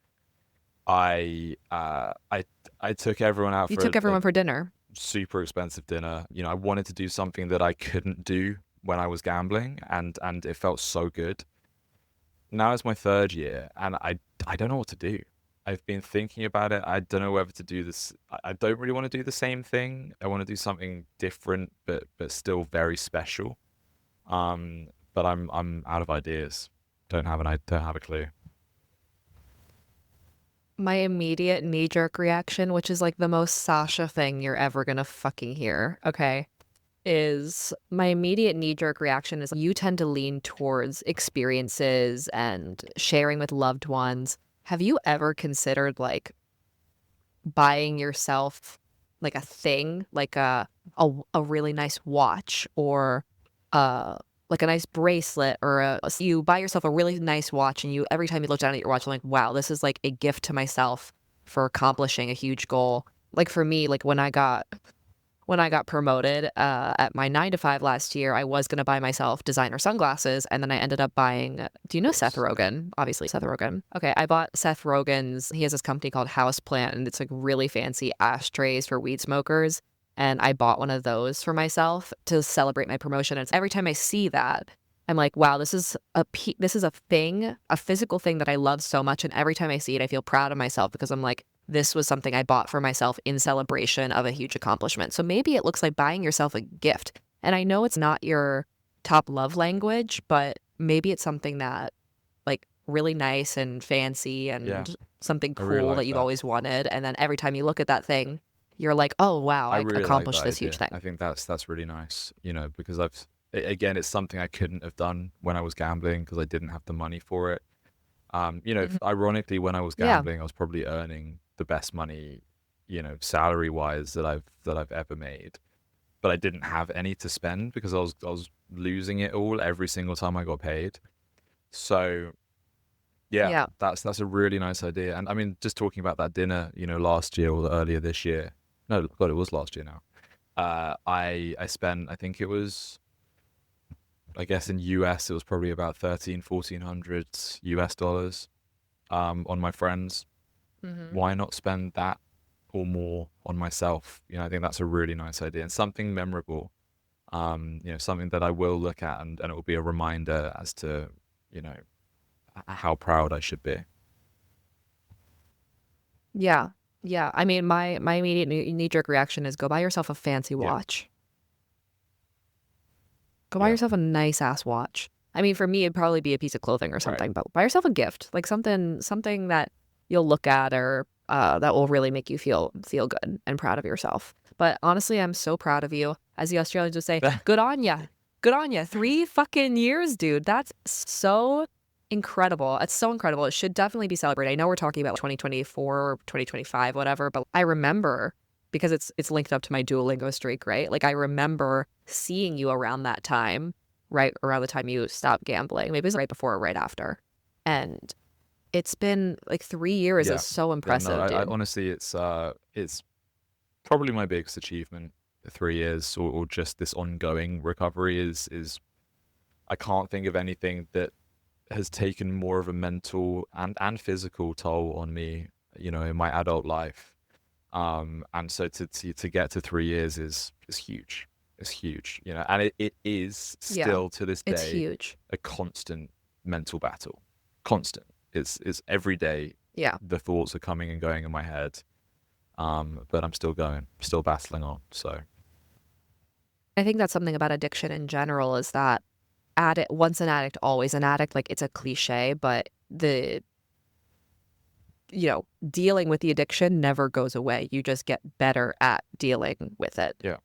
I uh, I I took everyone out You for took a everyone for dinner. super expensive dinner. I wanted to do something that I couldn't do when I was gambling, and it felt so good. Now it's my third year, and I don't know what to do. I've been thinking about it. I don't know whether to do this. I don't really want to do the same thing. I want to do something different, but still very special. But I'm out of ideas. I don't have a clue. My immediate knee-jerk reaction, which is like the most Sasha thing you're ever gonna fucking hear, okay, is my immediate knee-jerk reaction is you tend to lean towards experiences and sharing with loved ones. Have you ever considered like buying yourself like a thing, like a really nice watch or like a nice bracelet or you buy yourself a really nice watch and you every time you look down at your watch, I'm like, wow, this is like a gift to myself for accomplishing a huge goal. Like for me, like when I got promoted at my 9 to 5 last year, I was gonna buy myself designer sunglasses, and then I ended up buying. Do you Of know Seth course. Rogen? Obviously, Seth Rogen. Okay, I bought Seth Rogen's. He has this company called Houseplant, and it's like really fancy ashtrays for weed smokers. And I bought one of those for myself to celebrate my promotion. And it's every time I see that, I'm like, wow, this is a thing, a physical thing that I love so much. And every time I see it, I feel proud of myself because I'm like, this was something I bought for myself in celebration of a huge accomplishment. So maybe it looks like buying yourself a gift. And I know it's not your top love language, but maybe it's something that like really nice and fancy Yeah, and something I really cool that like you've that. always wanted. And then every time you look at that thing, you're like, oh wow, I I really like accomplished that this huge idea. thing. I think that's really nice, because again, it's something I couldn't have done when I was gambling because I didn't have the money for it. Mhm. Ironically, when I was Yeah. gambling, I was probably earning the best money, salary wise that I've ever made. But I didn't have any to spend because I was losing it all every single time I got paid. So yeah, Yeah. that's a really nice idea. And I mean, just talking about that dinner, last year or earlier this year. No, God, it was last year now. I spent, I think it was, I guess in US it was probably about 1400 US dollars on my friends. Hmm. Why not spend that or more on myself? I think that's a really nice idea and something memorable. Something that I will look at, and it will be a reminder as to, you know, how proud I should be. Yeah. Yeah. I mean, my immediate knee-jerk reaction is go buy yourself a fancy Yeah, watch. Go buy yeah, yourself a nice ass watch. I mean, for me, it'd probably be a piece of clothing or right. something, but buy yourself a gift, like something that you'll look at or that will really make you feel good and proud of yourself. But honestly, I'm so proud of you. As the Australians would say, good on ya. Good on ya. 3 fucking years, dude. That's so incredible. It's so incredible. It should definitely be celebrated. I know we're talking about 2024 or 2025, whatever, but I remember because it's linked up to my Duolingo streak, right? Like I remember seeing you around that time, right around the time you stopped gambling. Maybe it was right before or right after. And it's been like 3 years Yeah, is so yeah. No, impressive, I dude. honestly, it's probably my biggest achievement. 3 years, or just this ongoing recovery is. I can't think of anything that has taken more of a mental and physical toll on me, in my adult life. And so to get to 3 years is huge. It's huge, and it is Yeah. still to this It's day huge. a constant. mental battle, constant. It's every day. Yeah. The thoughts are coming and going in my head, but I'm still going, still battling on. So I think that's something about addiction in general is that once an addict, always an addict. Like it's a cliche, but dealing with the addiction never goes away. You just get better at dealing with it, yeah,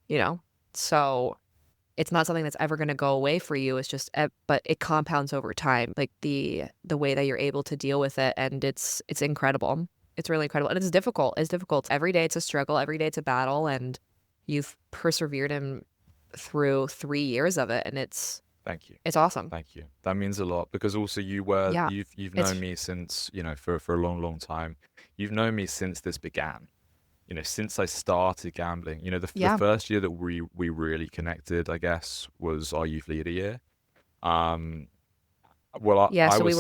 you know? So it's not something that's ever going to go away for you. It's just, but it compounds over time. Like the way that you're able to deal with it, and it's incredible. It's really incredible, and it's difficult. It's difficult every day. It's a struggle. Every day it's a battle, and you've persevered through 3 years of it, and thank you. it's awesome. Thank you. That means a lot because also Yeah, you've it's known me since, for a long, long time. You've known me since this began. Since I started gambling. The yeah, first year that we really connected, I guess, was our youth leader year. Um, well, yeah. I So was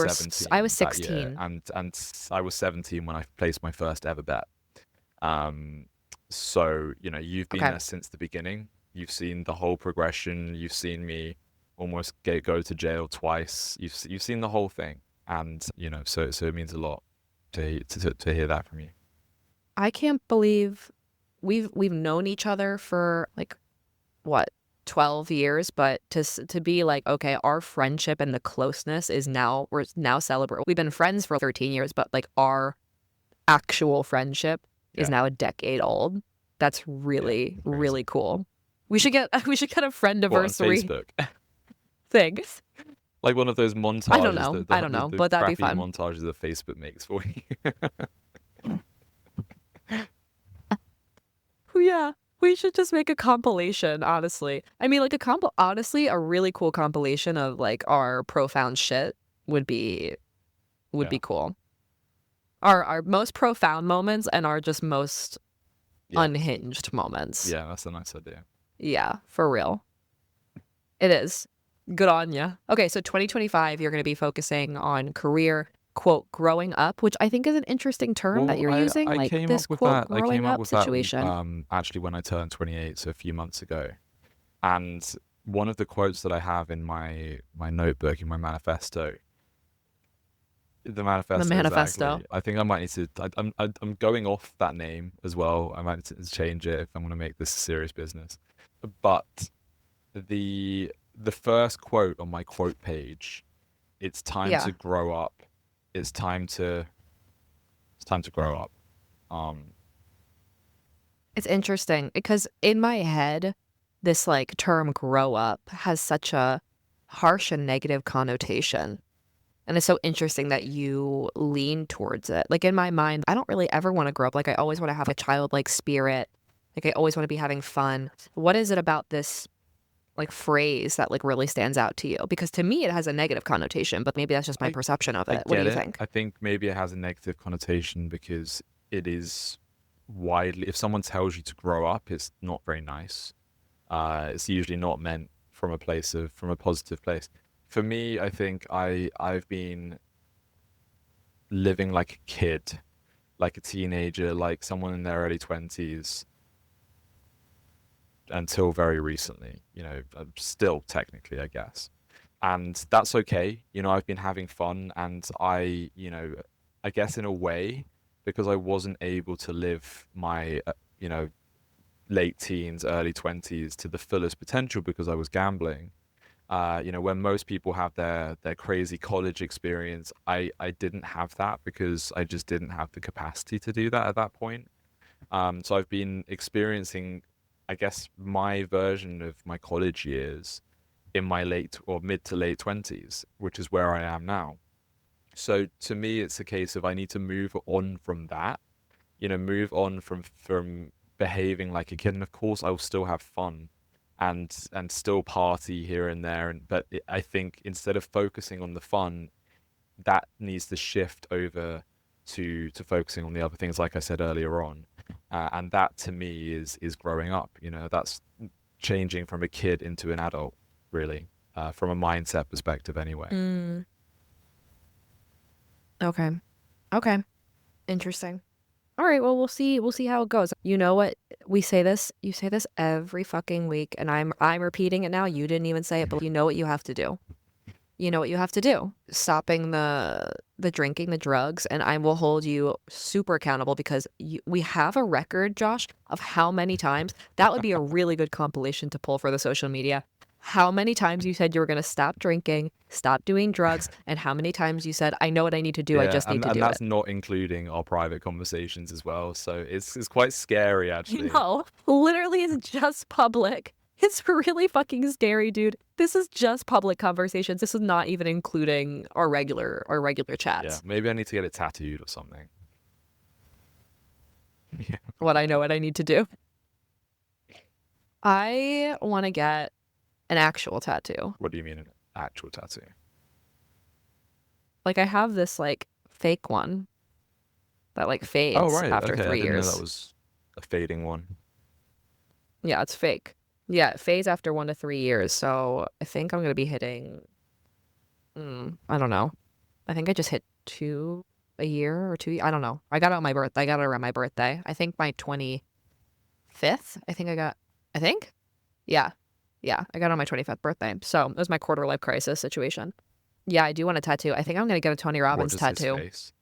I was 17 that year, 16. and I was 17 when I placed my first ever bet. Um, so, you've been Okay. there since the beginning. You've seen the whole progression. You've seen me almost go to jail twice. You've seen the whole thing, and so it means a lot to hear that from you. I can't believe we've known each other for like what 12 years, but to be like, okay, our friendship and the closeness is we're now celebrating. We've been friends for 13 years, but like our actual friendship is Yeah, now a decade old. That's yeah, really, crazy. really cool. We should get we should get a friend What, on anniversary Facebook? thing. Like one of those I don't montages, know. the I the, don't the, know, the but that'd be crappy fun. montages that Facebook makes for you. Yeah. We should just make a compilation, honestly. I mean, like honestly, a really cool compilation of like our profound shit would be would Yeah, be cool. Our most profound moments and our just most yeah, unhinged moments. yeah. That's a nice idea. Yeah, for real. It is. Good on ya. Okay, so 2025, you're going to be focusing on career, quote, growing up, which I think is an interesting term that Well, you're using, I like came up this with quote, that. I growing came up up with that situation. actually when I turned 28, so a few months ago. And one of the quotes that I have in my notebook in my manifesto, the The manifesto manifesto. exactly. I think I might need to. I'm going off that name as well. I might need to change it if I want to make this a serious business. But the first quote on my quote page, it's time to Yeah. grow up. It's time to it's time to grow up. Um, It's interesting because in my head, this like term grow up has such a harsh and negative connotation. And it's so interesting that you lean towards it. Like in my mind, I don't really ever want to grow up. Like I always want to have a childlike spirit. Like I always want to be having fun. What is it about this like phrase that like really stands out to you? Because to me it has a negative connotation, but maybe that's just my I perception of I it. What do get you it. think? I think maybe it has a negative connotation because it is widely. If someone tells you to grow up, it's not very nice. It's usually not meant from a positive place. For me, I think I've been living like a kid, like a teenager, like someone in their early 20s until very recently. Still technically, I guess. And that's okay. I've been having fun, and I guess in a way, because I wasn't able to live my, late teens, early 20s to the fullest potential because I was gambling. When most people have their crazy college experience, I didn't have that because I just didn't have the capacity to do that at that point. So I've been experiencing, I guess, my version of my college years in my late or mid to late 20s, which is where I am now. So to me, it's a case of I need to move on from that, move on from behaving like a kid. And of course, I will still have fun and still party here and there. But I think instead of focusing on the fun, that needs to shift over to focusing on the other things, like I said earlier on. And that to me is growing up. That's changing from a kid into an adult, really, from a mindset perspective, anyway. Mm, okay. Okay. Interesting. All right, well we'll see how it goes. You know what? You say this every fucking week and I'm repeating it now. You didn't even say it, but you know what you have to do. you know what you have to do. Stopping the drinking, the drugs, and I will hold you super accountable because we have a record, Josh, of how many times that would be a really good compilation to pull for the social media. How many times you said you were going to stop drinking, stop doing drugs, and how many times you said, I know what I need to do, I Yeah, just need to and do that's it. not including our private conversations as well. So it's quite scary You actually. know, literally it's just public. It's really fucking scary, dude. This is just public conversations. This is not even including our regular Yeah, chats. maybe I need to get it tattooed or something. Yeah. What I know what I need to do. I want to get an actual tattoo. What do you mean an actual tattoo? Like I have this like fake one that like Oh fades right, after okay. I three didn't know that years. was a fading one. Yeah, it's fake. Yeah, it fades after 1 to 3 years. So I think I'm gonna be hitting. I don't know. I think I just hit two a year or two. I don't know. I got it on my birthday. I got it around my birthday. I think my 25th. I think I got. I think. Yeah, yeah. I got it on my 25th birthday. So it was my quarter life crisis situation. Yeah, I do want a tattoo. I think I'm gonna get a Tony What, Robbins just his tattoo. face?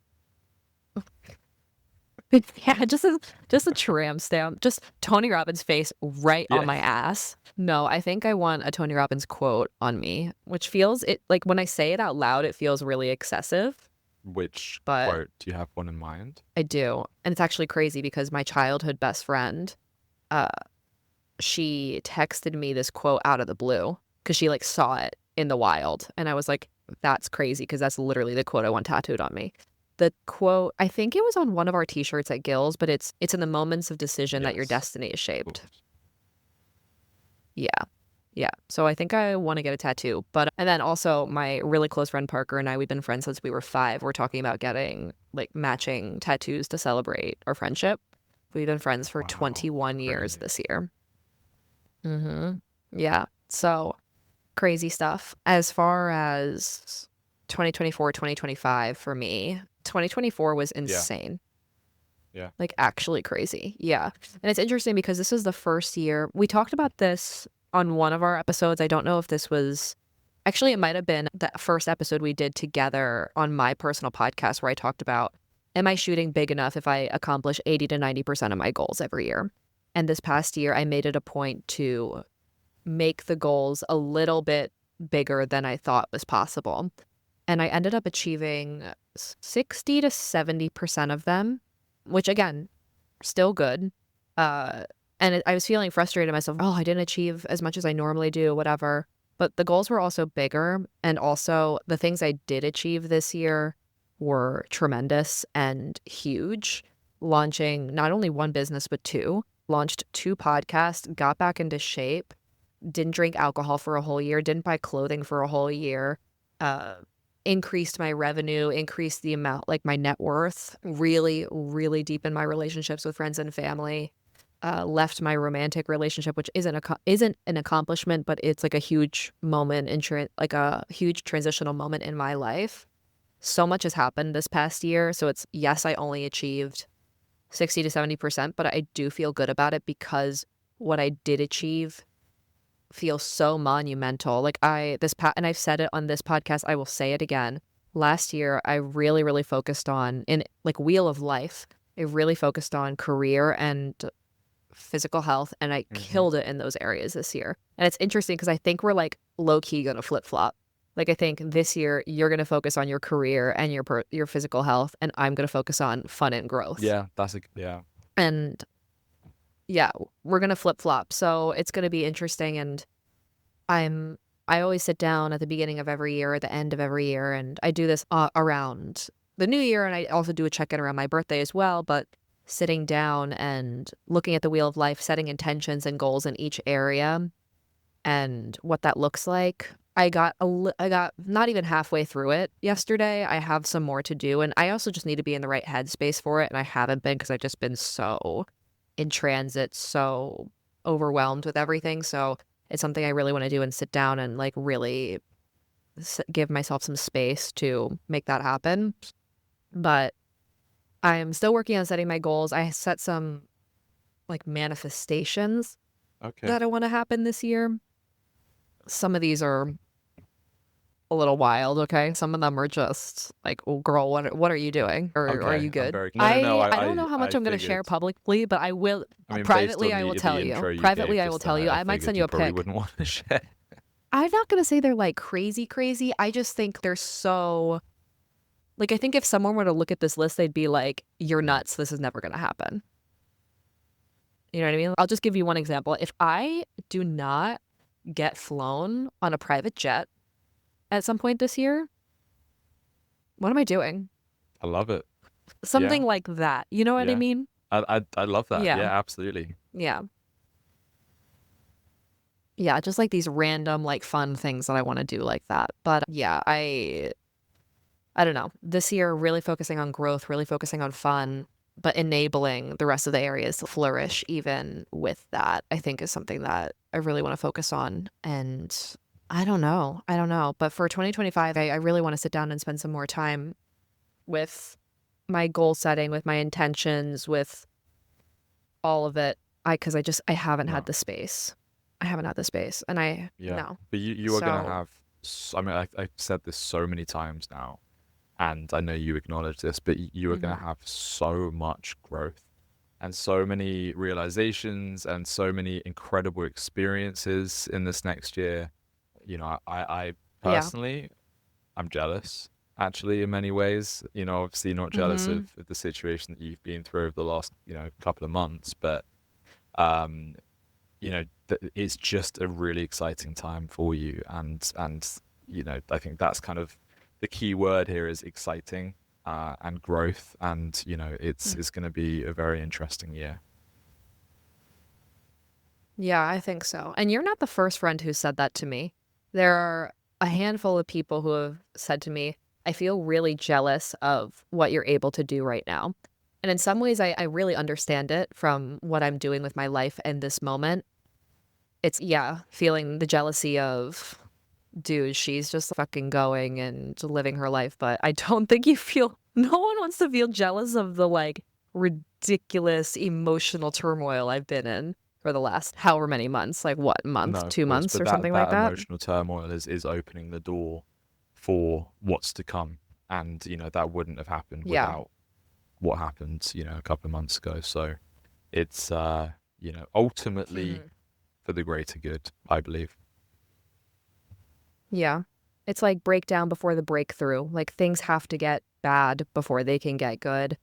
Yeah, just a tramp stamp, just Tony Robbins' face right on Yeah. my ass. No, I think I want a Tony Robbins quote on me, which feels it like when I say it out loud, it feels really excessive, Which but quote do you have one in mind? I do. And it's actually crazy because my childhood best friend, uh, she texted me this quote out of the blue because she like saw it in the wild. And I was like, that's crazy because that's literally the quote I want tattooed on me. The quote, I think it was on one of our t-shirts at Gills, but it's in the moments of decision that your Yes, destiny is of shaped. course. Yeah. Yeah. So I think I want to get a tattoo. But and then also my really close friend Parker and I, we've been friends since we were 5. We're talking about getting like matching tattoos to celebrate our friendship. We've been friends for Wow, 21 years crazy. this year. Yeah. So crazy stuff. As far as 2024, 2025 for me, 2024 was Yeah, insane. yeah. Like actually crazy. Yeah. And it's interesting because this is the first year we talked about this on one of our episodes. I don't know if this was actually, it might have been the first episode we did together on my personal podcast where I talked about, am I shooting big enough if I accomplish 80 to 90% of my goals every year? And this past year, I made it a point to make the goals a little bit bigger than I thought was possible. And I ended up achieving 60 to 70% of them, which again, still good. Uh, and I was feeling frustrated myself. Oh, I didn't achieve as much as I normally do, whatever. But the goals were also bigger. And also, the things I did achieve this year were tremendous and huge. Launching not only one business, but 2, launched 2 podcasts, got back into shape, didn't drink alcohol for a whole year, didn't buy clothing for a whole year, uh, increased my revenue, increased the amount, like my net worth, really, really deepened my relationships with friends and family, left my romantic relationship, which isn't an accomplishment, but it's like a huge moment like a huge transitional moment in my life. So much has happened this past year. So it's, yes, I only achieved 60 to 70%, but I do feel good about it because what I did achieve feels so monumental. Like and I've said it on this podcast, I will say it again. Last year, I really, really focused on in like Wheel of Life. I really focused on career and physical health, and I Hmm. killed it in those areas this year. And it's interesting because I think we're like low key gonna flip flop. Like I think this year you're gonna focus on your career and your physical health, and I'm gonna focus on fun and growth. Yeah, that's a yeah. And yeah, we're gonna flip flop. So it's gonna be interesting. And I'm I always sit down at the beginning of every year, at the end of every year, and I do this around the new year, and I also do a check-in around my birthday as well, but sitting down and looking at the wheel of life, setting intentions and goals in each area and what that looks like. I got not even halfway through it yesterday. I have some more to do, and I also just need to be in the right headspace for it, and I haven't been because I've just been so in transit, so overwhelmed with everything. So it's something I really want to do and sit down and like really give myself some space to make that happen. But I'm still working on setting my goals. I set some like manifestations Okay. that I want to happen this year. Some of these are a little wild, okay? Some of them are just like, "Oh, girl, what are you doing? Or are Okay, you I'm good?" very no, no, no. I don't know how much I I'm gonna figured. share publicly, but I will I mean, based privately, on I will the tell you. intro you Privately, gave I will just then, tell you. I I might figured send you you a probably pic. wouldn't want to share. I'm not gonna say they're, like, crazy, crazy. I just think they're so like, I think if someone were to look at this list, they'd be like, "You're Mm, nuts. This is never gonna happen." You know what I mean? I'll just give you one example. If I do not get flown on a private jet at some point this year, what am I doing? I love it. Something Yeah, like that. You know what I yeah. mean? I love that. Yeah. Yeah, absolutely. Yeah. Yeah, just like these random like fun things that I want to do like that. But yeah, I don't know. This year really focusing on growth, really focusing on fun, but enabling the rest of the areas to flourish even with that, I think is something that I really want to focus on. And I don't know. I don't know. But for 2025, I really want to sit down and spend some more time with my goal setting, with my intentions, with all of it. Because I haven't had No, the space. I haven't had the space. And I, yeah. no. But you are gonna So, have. I mean, I've said this so many times now, and I know you acknowledge this, but you are going to mhm. have so much growth and so many realizations and so many incredible experiences in this next year. I Yeah. personally, I'm jealous, actually, in many ways. Obviously not jealous Mhm. of the situation that you've been through over the last, couple of months, but um, it's just a really exciting time for you, and I think that's kind of the key word here is exciting, and growth, and it's going to be a very interesting year. Yeah, I think so. And you're not the first friend who said that to me. There are a handful of people who have said to me, I feel really jealous of what you're able to do right now. And in some ways, I really understand it from what I'm doing with my life in this moment. It's, yeah, feeling the jealousy of, dude, she's just fucking going and living her life. But I don't think you feel, no one wants to feel jealous of the like ridiculous emotional turmoil I've been in for the last however many months. Like what, No, month, of two course, months but or that something like that that? emotional turmoil is opening the door for what's to come, and that wouldn't have happened Yeah. without what happened, a couple of months ago. So it's ultimately Mhm. for the greater good, I believe. Yeah. It's like breakdown before the breakthrough. Like things have to get bad before they can get good.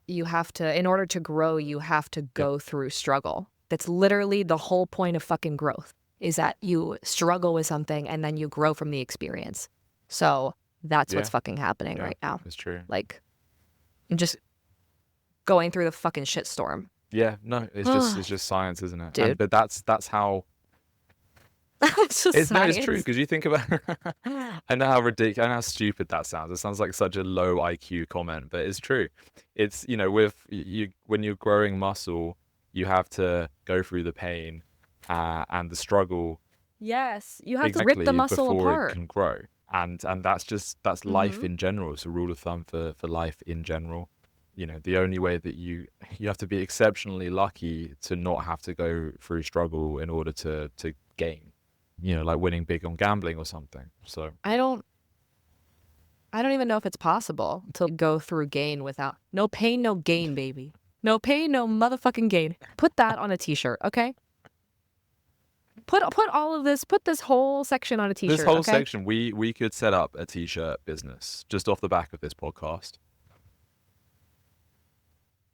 You have to, in order to grow, you have to Yep. go through struggle. That's literally the whole point of fucking growth is that you struggle with something and then you grow from the experience. So that's what's Yeah. fucking happening Yeah. right now. It's true. Like, I'm just going through the fucking shitstorm. Yeah, no, it's just science, isn't it? And Dude, but that's how it's just it's no, it's true science. because you think about I know how ridiculous and how stupid that sounds. It sounds like such a low IQ comment, but it's true. It's with you when you're growing muscle, you have to go through the pain, and the struggle Yes, you have to rip the exactly muscle before it apart. can grow. And that's life Mm-hmm. in general. It's a rule of thumb for life in general. The only way that you have to be exceptionally lucky to not have to go through struggle in order to gain. Like winning big on gambling or something. So I don't I don't even know if it's possible to go through gain without no pain, no gain, baby. No pain, no motherfucking gain. Put that on a t-shirt, okay? Put all of this, put this whole section on a this t-shirt, whole okay? section, we could set up a t-shirt business just off the back of this podcast.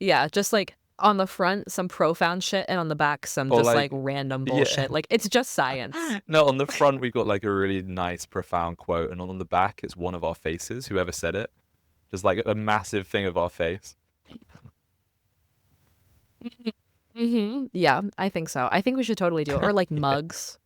Yeah, just like on the front some profound shit and on the back some Or just like like, random yeah. bullshit. Like it's just science. No, on the front we've got like a really nice, profound quote, and on the back it's one of our faces, whoever said it. Just like a massive thing of our face. Mhm. Yeah, I think so. I think we should totally do it. Or like Yeah. mugs.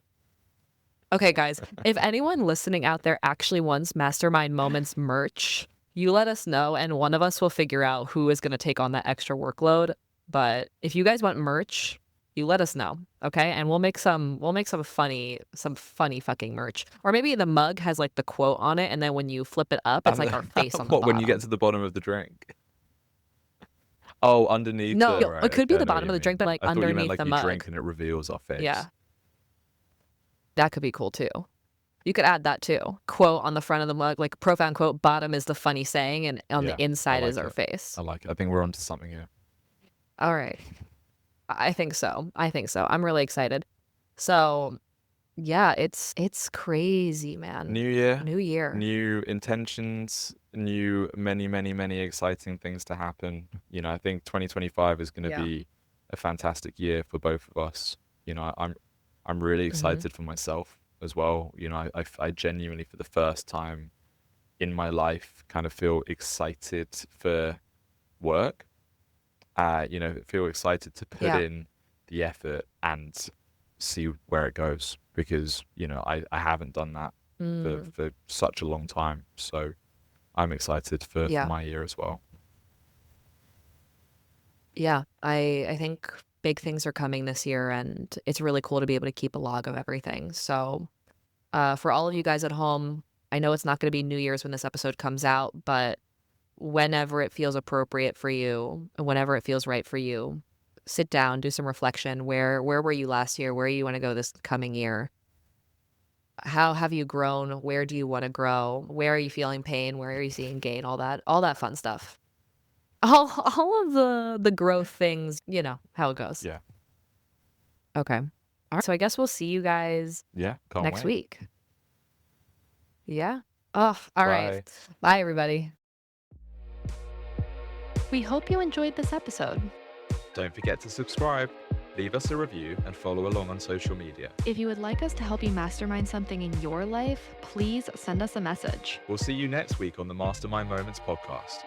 Okay, guys, if anyone listening out there actually wants Mastermind Moments merch, you let us know and one of us will figure out who is going to take on that extra workload. But if you guys want merch, you let us know, okay? And we'll make some funny fucking merch. Or maybe the mug has like the quote on it and then when you flip it up, it's And like our face on the what when you get bottom. to the bottom of the drink? Oh, underneath No, it, right? it could Okay, be I the know what bottom you of the drink, mean. but like I thought you meant underneath like the you mug. drink and it reveals our face. Yeah, that could be cool too. You could add that too. Quote on the front of the mug, like profound quote, bottom is the funny saying, and on Yeah, the I inside is like our it. face. I like it. I think we're onto something here. All right. I think so. I think so. I'm really excited. So yeah, it's crazy, man. New year, New year. new intentions, new many exciting things to happen. I think 2025 is going to Yeah. be a fantastic year for both of us. I'm really Hmm. excited for myself as well. I genuinely, for the first time in my life, kind of feel excited for work. Feel excited to put Yeah. in the effort and see where it goes, because I haven't done that Mm, for such a long time. So I'm excited for yeah. my year as well. Yeah. I think big things are coming this year, and it's really cool to be able to keep a log of everything. So for all of you guys at home, I know it's not going to be New Year's when this episode comes out, but whenever it feels appropriate for you and whenever it feels right for you, sit down, do some reflection. Where were you last year? Where you want to go this coming year? How have you grown? Where do you want to grow? Where are you feeling pain? Where are you seeing gain? All that fun stuff. All of the growth things, you know how it goes. Yeah. Okay. All right. So I guess we'll see you guys Yeah. Can't next wait. week. Yeah. Oh, all right. Bye. Bye, everybody. We hope you enjoyed this episode. Don't forget to subscribe, leave us a review, and follow along on social media. If you would like us to help you mastermind something in your life, please send us a message. We'll see you next week on the Mastermind Moments podcast.